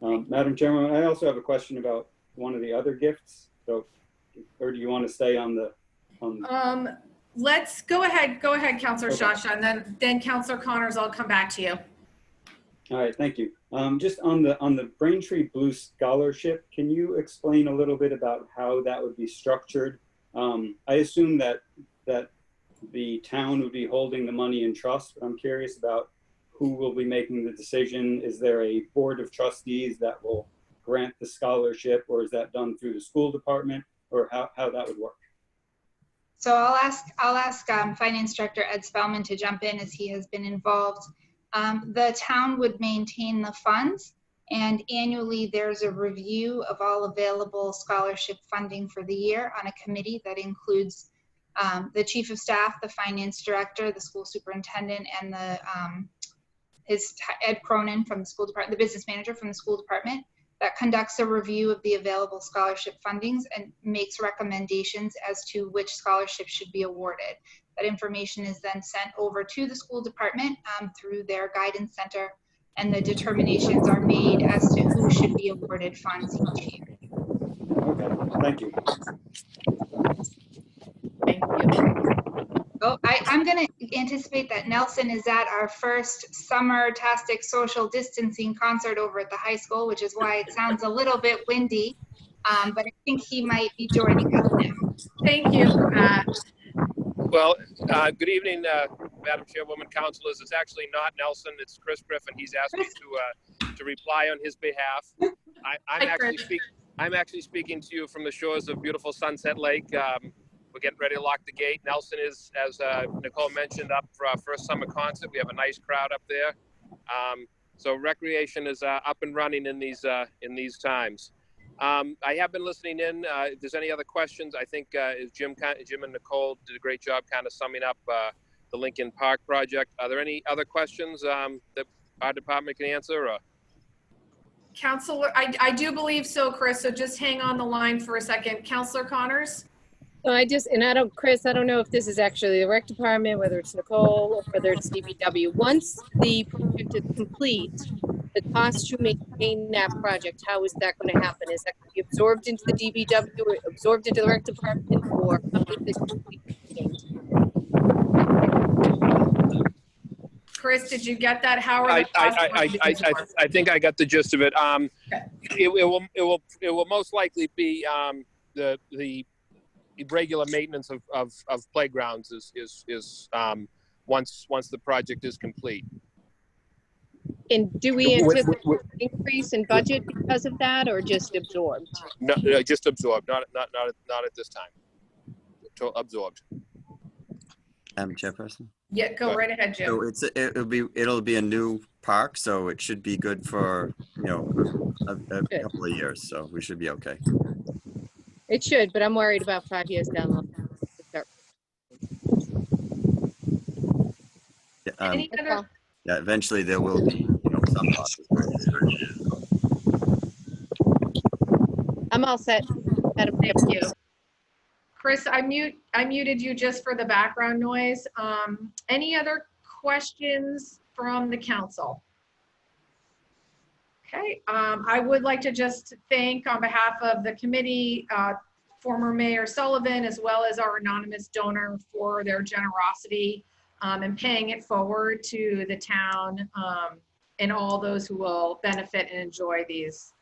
Madam Chairman, I also have a question about one of the other gifts. So, or do you want to stay on the? Let's go ahead, Councillor Shasha, and then Councillor Connors, I'll come back to you. All right, thank you. Just on the Braintree Blue Scholarship, can you explain a little bit about how that would be structured? I assume that the town would be holding the money in trust, but I'm curious about who will be making the decision. Is there a board of trustees that will grant the scholarship, or is that done through the school department, or how that would work? So I'll ask Finance Director Ed Spellman to jump in, as he has been involved. The town would maintain the funds, and annually there's a review of all available scholarship funding for the year on a committee that includes the chief of staff, the finance director, the school superintendent, and the Ed Cronin from the school department, the business manager from the school department, that conducts a review of the available scholarship fundings and makes recommendations as to which scholarship should be awarded. That information is then sent over to the school department through their guidance center, and the determinations are made as to who should be awarded funds each year. Okay, thank you. Thank you. Oh, I'm going to anticipate that Nelson is at our first summer-tastic social distancing concert over at the high school, which is why it sounds a little bit windy, but I think he might be joining us now. Thank you for that. Well, good evening, Madam Chairwoman, councilors. It's actually not Nelson, it's Chris Griffin. He's asked me to reply on his behalf. I'm actually speaking to you from the shores of beautiful Sunset Lake. We're getting ready to lock the gate. Nelson is, as Nicole mentioned, up for our first summer concert. We have a nice crowd up there. So recreation is up and running in these times. I have been listening in. If there's any other questions, I think Jim and Nicole did a great job kind of summing up the Lincoln Park project. Are there any other questions that our department can answer? Or? Councillor, I do believe so, Chris. So just hang on the line for a second. Councillor Connors? So Chris, I don't know if this is actually the rec department, whether it's Nicole, or whether it's DPW. Once the project is complete, the cost to maintain that project, how is that going to happen? Is that going to be absorbed into the DPW, or absorbed into the rec department, or how is this going to be maintained? Chris, did you get that? How are I think I got the gist of it. Okay. It will most likely be the regular maintenance of playgrounds is once the project is complete. And do we anticipate an increase in budget because of that, or just absorbed? No, just absorbed. Not at this time. Absorbed. Chairperson. Yeah, go right ahead, Jim. So it'll be a new park, so it should be good for a couple of years. So we should be okay. It should, but I'm worried about 5 years down the line. Any other? Yeah, eventually there will be, some losses. I'm all set. Madam Thank you. Chris, I muted you just for the background noise. Any other questions from the council? Okay, I would like to just thank, on behalf of the committee, former Mayor Sullivan, as well as our anonymous donor, for their generosity and paying it forward to the town and all those who will benefit and enjoy these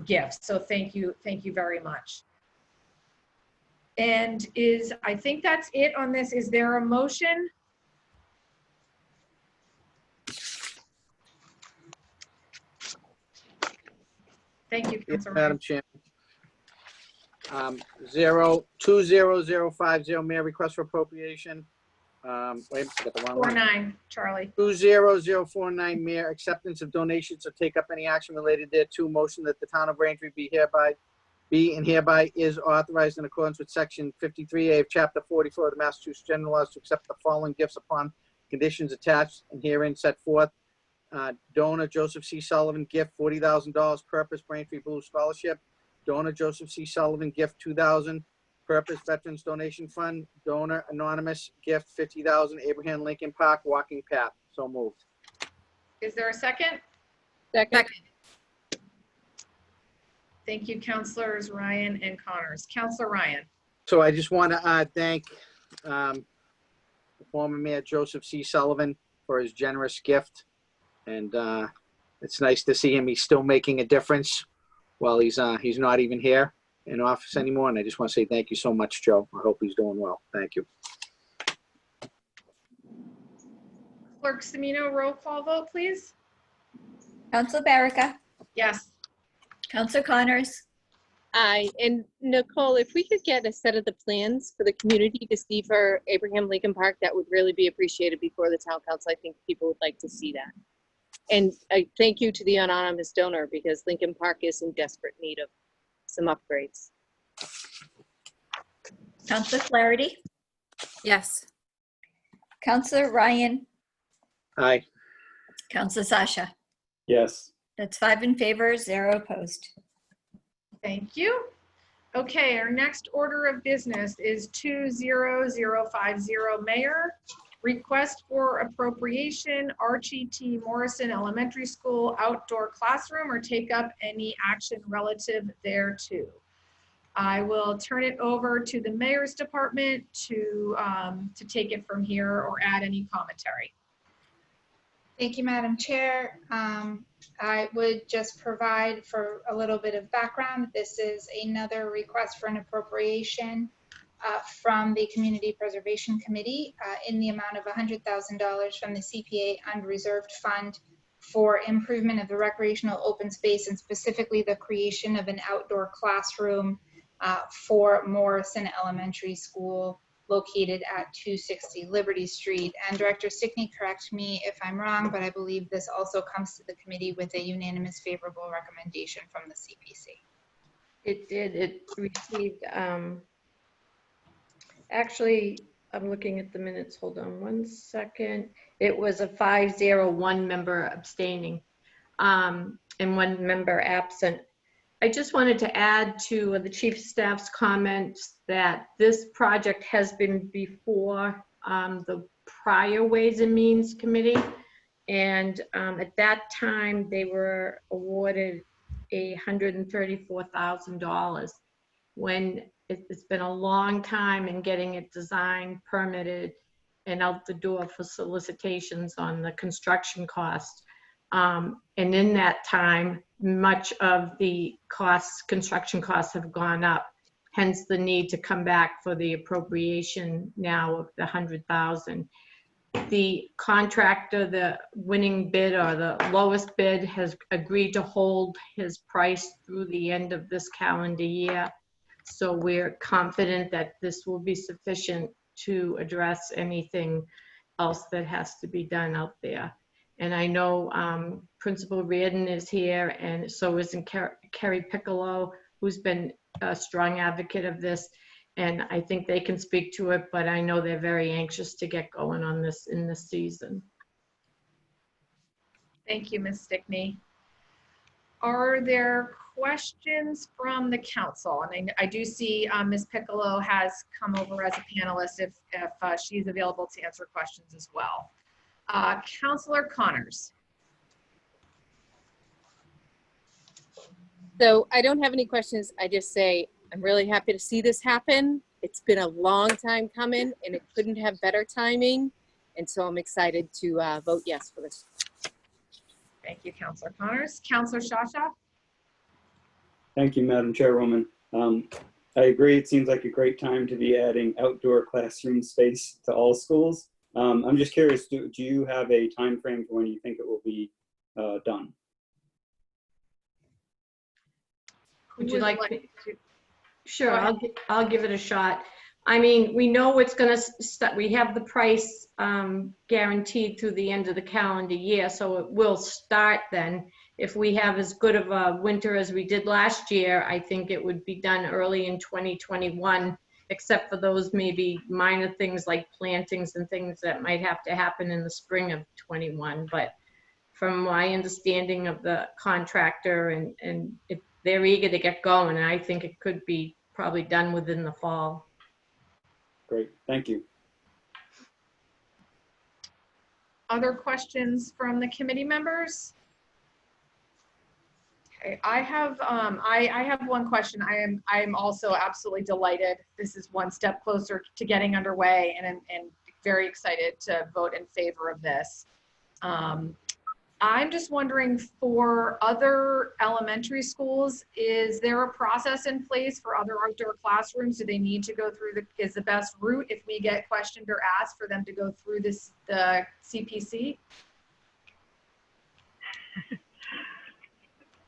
gifts. So thank you very much. And I think that's it on this. Is there a motion? Thank you, Yes, Councilor Madam Ryan. Chair. 20050, Mayor, request for appropriation. Wait, I got the wrong one. 49, Charlie. 20049, Mayor, acceptance of donations or take up any action related thereto. Motion that the town of Braintree be and hereby is authorized in accordance with section 53A of chapter 44 of the Massachusetts General Laws to accept the following gifts upon conditions attached and herein set forth. Donor Joseph C. Sullivan, gift $40,000, purpose Braintree Blue Scholarship. Donor Joseph C. Sullivan, gift $2,000, purpose Veterans Donation Fund. Donor Anonymous, gift $50,000, Abraham Lincoln Park Walking Path. So moved. Is there a second? Second. Thank you, Councilors Ryan and Connors. Councilor Ryan. So I just want to thank the former Mayor Joseph C. Sullivan for his generous gift. And it's nice to see him. He's still making a difference while he's not even here in office anymore. And I just want to say thank you so much, Joe. I hope he's doing well. Thank you. Clerk Semino, roll call vote, please. Council Baraka, Yes. Council Connors, Aye. And Nicole, if we could get a set of the plans for the community to see for Abraham Lincoln Park, that would really be appreciated before the town council. I think people would like to see that. And I thank you to the anonymous donor because Lincoln Park is in desperate need of some upgrades. Councilor Flaherty, Yes. Councilor Ryan, Aye. Councilor Sasha. Yes. That's 5 in favor, 0 opposed. Thank you. Okay, our next order of business is 20050, Mayor. Request for appropriation, Archie T. Morrison Elementary School outdoor classroom or take up any action relative thereto. I will turn it over to the Mayor's Department to take it from here or add any commentary. Thank you, Madam Chair. I would just provide for a little bit of background. This is another request for an appropriation from the Community Preservation Committee in the amount of $100,000 from the CPA unreserved fund for improvement of the recreational open space and specifically the creation of an outdoor classroom for Morrison Elementary School located at 260 Liberty Street. And Director Stickney, correct me if I'm wrong, but I believe this also comes to the committee with a unanimous favorable recommendation from the CPC. It did. It received, actually, I'm looking at the minutes. Hold on one second. It was a 5-0, 1 member abstaining, and 1 member absent. I just wanted to add to the Chief of Staff's comments that this project has been before the prior Ways and Means Committee. And at that time, they were awarded $134,000. When it's been a long time in getting it designed, permitted, and out the door for solicitations on the construction cost. And in that time, much of the construction costs have gone up, hence the need to come back for the appropriation now of the $100,000. The contractor, the winning bid or the lowest bid, has agreed to hold his price through the end of this calendar year. So we're confident that this will be sufficient to address anything else that has to be done out there. And I know Principal Reardon is here, and so is Kerry Piccolo, who's been a strong advocate of this. And I think they can speak to it, but I know they're very anxious to get going on this in this season. Thank you, Ms. Stickney. Are there questions from the council? And I do see Ms. Piccolo has come over as a panelist if she's available to answer questions as well. Councilor Connors. So I don't have any questions. I just say, I'm really happy to see this happen. It's been a long time coming and it couldn't have better timing. And so I'm excited to vote yes for this. Thank you, Counselor Connors. Counselor Shasha? Thank you, Madam Chairwoman. I agree. It seems like a great time to be adding outdoor classroom space to all schools. I'm just curious, do you have a time frame for when you think it will be done? Would you like me to? Sure, I'll give it a shot. I mean, we know it's going to start. We have the price guaranteed through the end of the calendar year, so it will start then. If we have as good of a winter as we did last year, I think it would be done early in 2021, except for those maybe minor things like plantings and things that might have to happen in the spring of 21. But from my understanding of the contractor, and if they're eager to get going, and I think it could be probably done within the fall. Great, thank you. Other questions from the committee members? Okay, I have one question. I am also absolutely delighted. This is one step closer to getting underway, and very excited to vote in favor of this. I'm just wondering, for other elementary schools, is there a process in place for other outdoor classrooms? Do they need to go through is the best route, if we get questioned or asked, for them to go through the CPC?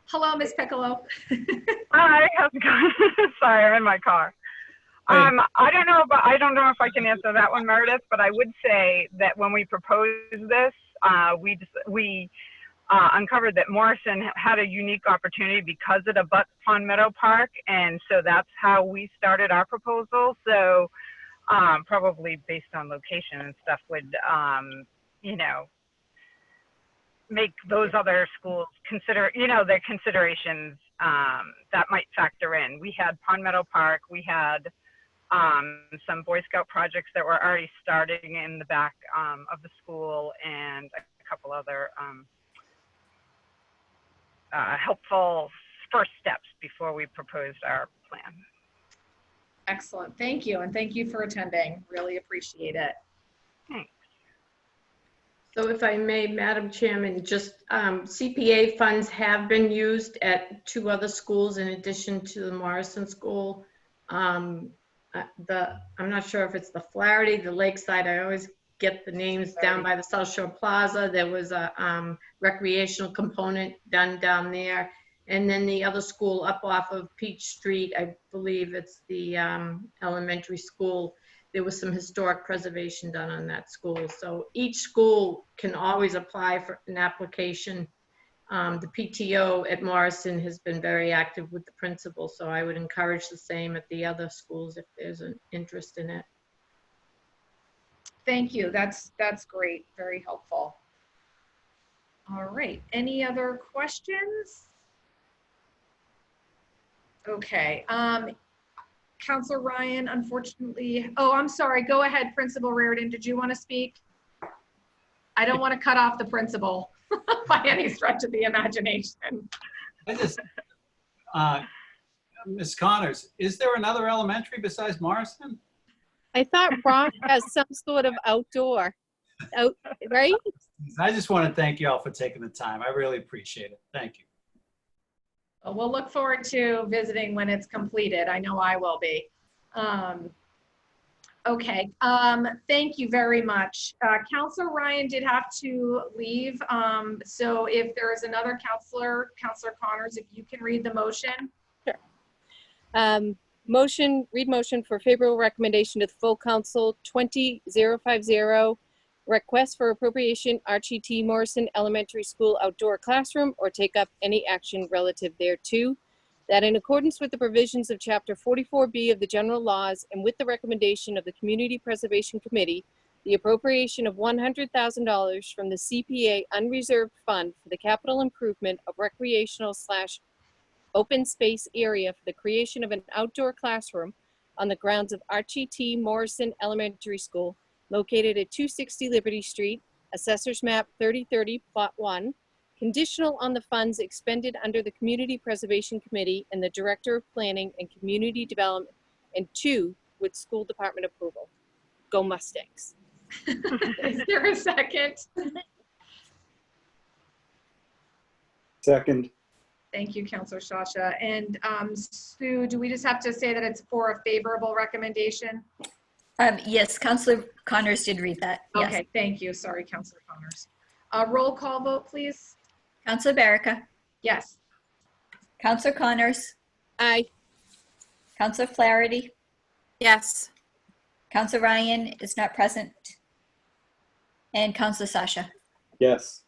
Hello, Ms. Piccolo. Hi, how's it going? Sorry, I'm in my car. I don't know if I can answer that one, Meredith, but I would say that when we proposed this, we uncovered that Morrison had a unique opportunity because it abuts Pond Meadow Park, and so that's how we started our proposal. So probably based on location and stuff would, you know, make those other schools consider, you know, their considerations that might factor in. We had Pond Meadow Park, we had some Boy Scout projects that were already starting in the back of the school, and a couple other helpful first steps before we proposed our plan. Excellent, thank you, and thank you for attending. Really appreciate it. Thanks. So if I may, Madam Chairman, just CPA funds have been used at 2 other schools in addition to the Morrison School. I'm not sure if it's the Flaherty, the Lakeside. I always get the names down by the South Shore Plaza. There was a recreational component done down there. And then the other school up off of Peach Street, I believe it's the elementary school. There was some historic preservation done on that school. So each school can always apply for an application. The PTO at Morrison has been very active with the principal, so I would encourage the same at the other schools if there's an interest in it. Thank you, that's great, very helpful. All right, any other questions? Okay, Counselor Ryan, unfortunately, oh, I'm sorry, go ahead, Principal Reardon, did you want to speak? I don't want to cut off the principal by any stretch of the imagination. I just, Ms. Connors, is there another elementary besides Morrison? I thought Rock has some sort of outdoor, right? I just want to thank you all for taking the time. I really appreciate it. Thank you. Well, we'll look forward to visiting when it's completed. I know I will be. Okay, thank you very much. Counselor Ryan did have to leave. So if there is another counselor, Counselor Connors, if you can read the motion. Sure. Read motion for favorable recommendation to the full council 20050. Request for appropriation Archie T. Morrison Elementary School outdoor classroom or take up any action relative thereto. That in accordance with the provisions of Chapter 44B of the general laws and with the recommendation of the Community Preservation Committee, the appropriation of $100,000 from the CPA unreserved fund for the capital improvement of recreational / open space area for the creation of an outdoor classroom on the grounds of Archie T. Morrison Elementary School located at 260 Liberty Street, Assessor's Map 3030, Plot 1, conditional on the funds expended under the Community Preservation Committee and the Director of Planning and Community Development, and 2, with school department approval. Go Mustangs. Is there a second? Second. Thank you, Counselor Shasha. And Sue, do we just have to say that it's for a favorable recommendation? Yes, Counselor Connors did read that. Yes. Okay, thank you. Sorry, Counselor Connors. Roll call vote, please. Counselor Barica, Yes. Counselor Connors, Aye. Counselor Flaherty, Yes. Counselor Ryan is not present, and Counselor Sasha. Yes.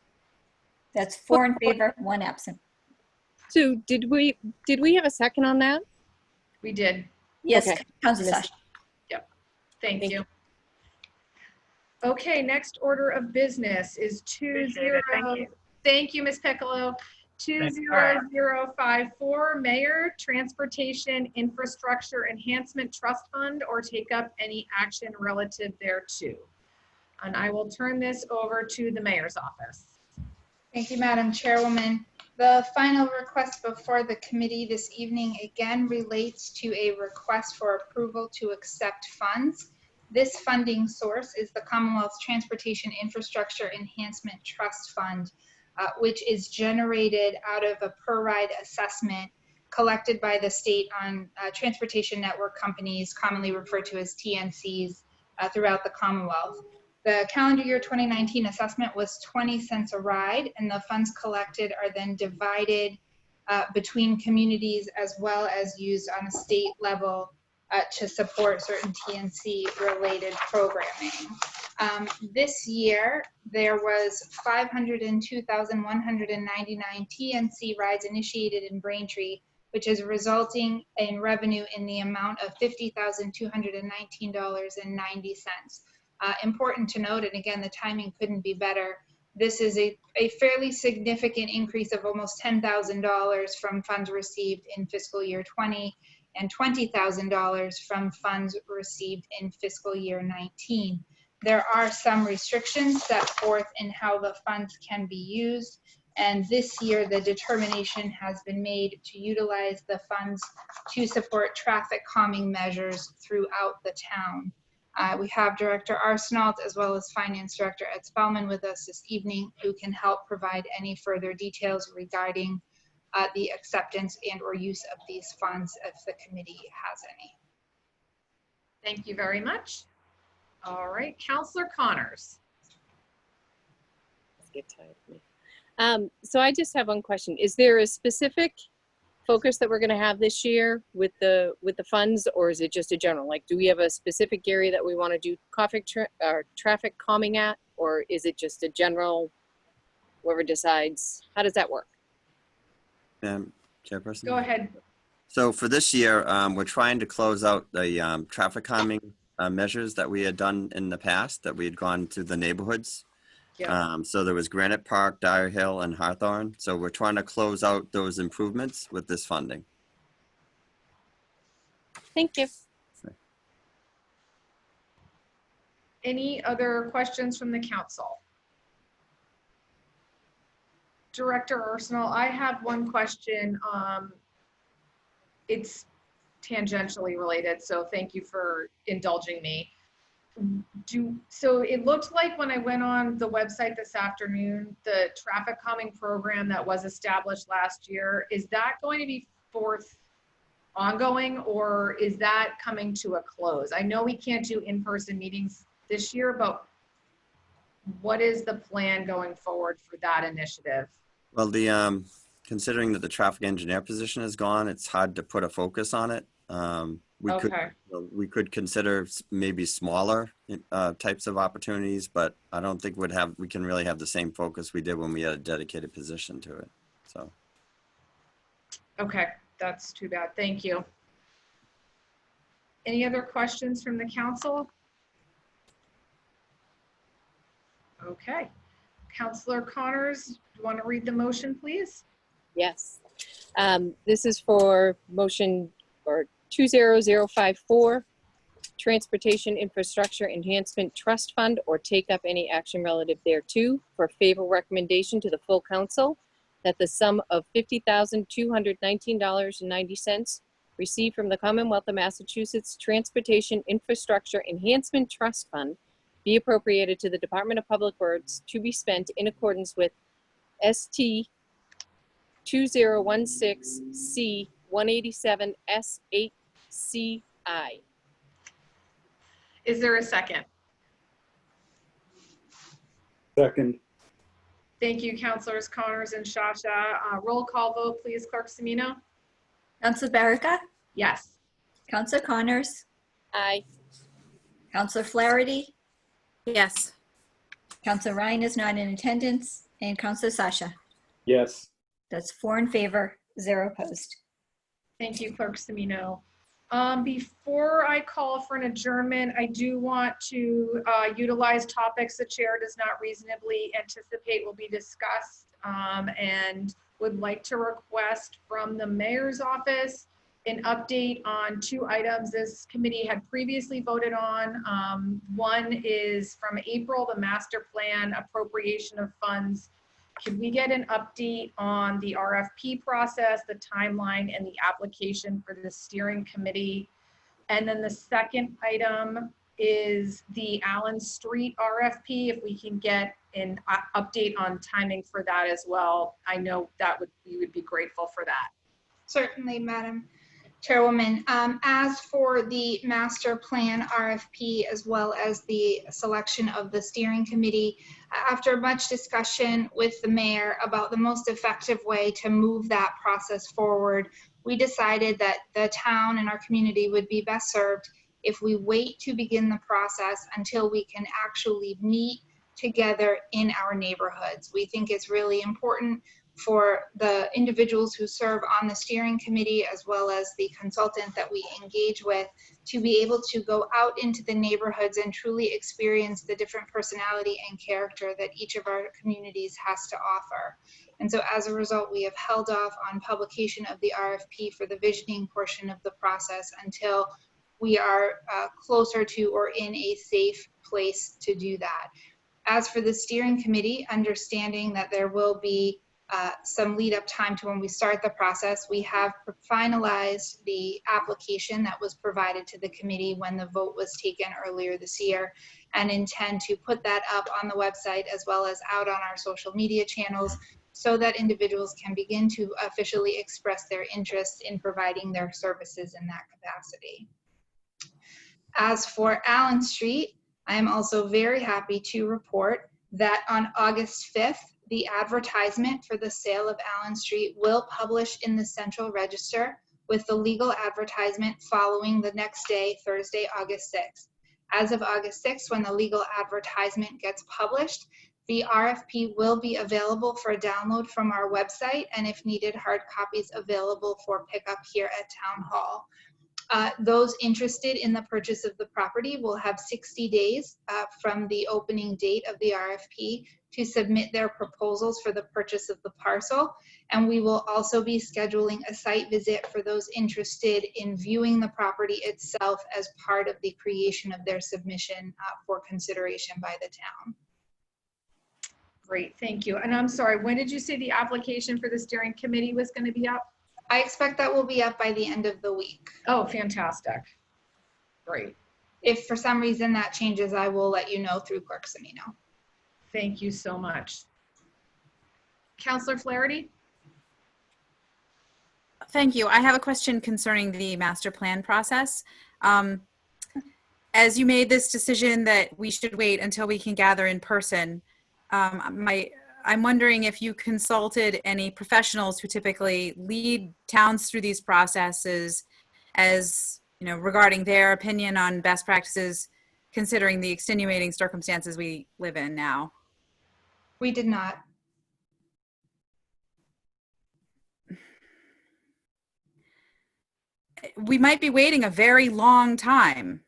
That's 4 in favor, 1 absent. So did we have a second on that? We did. Yes, Okay. Counselor Missed Sasha. Yep. Thank Thank you. Okay, next order of business is Appreciate it. Thank you. Thank you, Ms. Piccolo. 20054, Mayor, Transportation Infrastructure Enhancement Trust Fund, or take up any action relative thereto. And I will turn this over to the mayor's office. Thank you, Madam Chairwoman. The final request before the committee this evening again relates to a request for approval to accept funds. This funding source is the Commonwealth's Transportation Infrastructure Enhancement Trust Fund, which is generated out of a per-ride assessment collected by the state on transportation network companies, commonly referred to as TNCs, throughout the Commonwealth. The calendar year 2019 assessment was 20 cents a ride, and the funds collected are then divided between communities as well as used on a state level to support certain TNC-related programming. This year, there was 502,199 TNC rides initiated in Braintree, which is resulting in revenue in the amount of $50,219.90. Important to note, and again, the timing couldn't be better, this is a fairly significant increase of almost $10,000 from funds received in fiscal year 20 and $20,000 from funds received in fiscal year 19. There are some restrictions set forth in how the funds can be used, and this year the determination has been made to utilize the funds to support traffic calming measures throughout the town. We have Director Arsenault as well as Finance Director Ed Spellman with us this evening, who can help provide any further details regarding the acceptance and or use of these funds if the committee has any. Thank you very much. All right, Counselor Connors. Let's get tired of me. So I just have one question. Is there a specific focus that we're going to have this year with the funds, or is it just a general? Like, do we have a specific area that we want to do traffic calming at, or is it just a general, whoever decides? How does that work? Chairperson? Go ahead. So for this year, we're trying to close out the traffic calming measures that we had done in the past, that we had gone to the neighborhoods. Yeah. So there was Granite Park, Dyer Hill, and Hawthorne. So we're trying to close out those improvements with this funding. Thank you. Any other questions from the council? Director Arsenault, I have one question. It's tangentially related, so thank you for indulging me. So it looked like when I went on the website this afternoon, the traffic calming program that was established last year, is that going to be ongoing, or is that coming to a close? I know we can't do in-person meetings this year, but what is the plan going forward for that initiative? Well, the considering that the traffic engineer position is gone, it's hard to put a focus on it. We could consider maybe smaller types of opportunities, but I don't think we can really have the same focus we did when we had a dedicated position to it. So. Okay, that's too bad. Thank you. Any other questions from the council? Okay. Counselor Connors, do you want to read the motion, please? Yes. This is for motion or 20054, Transportation Infrastructure Enhancement Trust Fund, or take up any action relative thereto, for favorable recommendation to the full council that the sum of $50,219.90 received from the Commonwealth of Massachusetts Transportation Infrastructure Enhancement Trust Fund be appropriated to the Department of Public Works to be spent in accordance with ST 2016C 187 S8CI. Is there a second? Second. Thank you, Councilors Connors and Shasha. Roll call vote, please, Clerk Semino? Counselor Baraka, Yes. Counselor Connors, Aye. Counselor Flaherty, Yes. Counselor Ryan is not in attendance, and Counselor Sasha. Yes. That's 4 in favor, 0 opposed. Thank you, Clerk Semino. Before I call for an adjournment, I do want to utilize topics the chair does not reasonably anticipate will be discussed, and would like to request from the mayor's office an update on 2 items this committee had previously voted on. One is from April, the master plan appropriation of funds. Could we get an update on the RFP process, the timeline, and the application for the steering committee? And then the second item is the Allen Street RFP. If we can get an update on timing for that as well, I know that we would be grateful for that. Certainly, Madam Chairwoman. As for the master plan RFP, as well as the selection of the steering committee, after much discussion with the mayor about the most effective way to move that process forward, we decided that the town and our community would be best served if we wait to begin the process until we can actually meet together in our neighborhoods. We think it's really important for the individuals who serve on the steering committee, as well as the consultant that we engage with, to be able to go out into the neighborhoods and truly experience the different personality and character that each of our communities has to offer. And so as a result, we have held off on publication of the RFP for the visioning portion of the process until we are closer to or in a safe place to do that. As for the steering committee, understanding that there will be some lead up time to when we start the process, we have finalized the application that was provided to the committee when the vote was taken earlier this year, and intend to put that up on the website as well as out on our social media channels so that individuals can begin to officially express their interest in providing their services in that capacity. As for Allen Street, I am also very happy to report that on August 5th, the advertisement for the sale of Allen Street will publish in the Central Register, with the legal advertisement following the next day, Thursday, August 6th. As of August 6th, when the legal advertisement gets published, the RFP will be available for download from our website, and if needed, hard copies available for pickup here at Town Hall. Those interested in the purchase of the property will have 60 days from the opening date of the RFP to submit their proposals for the purchase of the parcel. And we will also be scheduling a site visit for those interested in viewing the property itself as part of the creation of their submission for consideration by the town. Great, thank you. And I'm sorry, when did you say the application for the steering committee was going to be up? I expect that will be up by the end of the week. Oh, fantastic. Great. If for some reason that changes, I will let you know through Clerk Semino. Thank you so much. Councilor Flaherty? Thank you. I have a question concerning the master plan process. As you made this decision that we should wait until we can gather in person, I'm wondering if you consulted any professionals who typically lead towns through these processes, as you know, regarding their opinion on best practices, considering the extenuating circumstances we live in now. We did not. We might be waiting a very long time.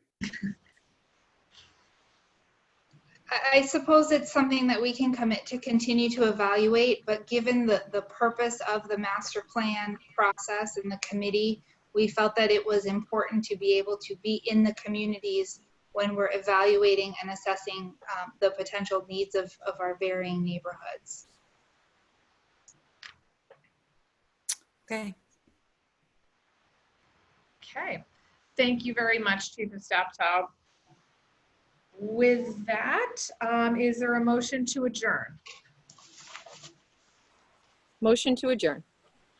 I suppose it's something that we can commit to continue to evaluate, but given the purpose of the master plan process and the committee, we felt that it was important to be able to be in the communities when we're evaluating and assessing the potential needs of our varying neighborhoods. Okay. Okay. Thank you very much, Chief of Staff Taub. With that, is there a motion to adjourn? Motion to adjourn.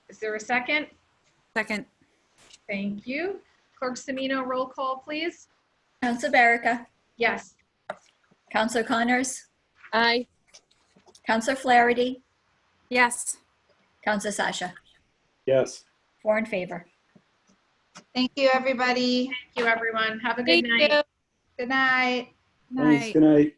Is there a second? Second. Thank you. Clerk Semino, roll call, please. Counselor Barica, Yes. Counselor Connors, Aye. Counselor Flaherty, Yes. Counselor Sasha. Yes. 4 in favor. Thank you, everybody. Thank you, everyone. Have a good Thank night. you. Good night. Thanks. Good night.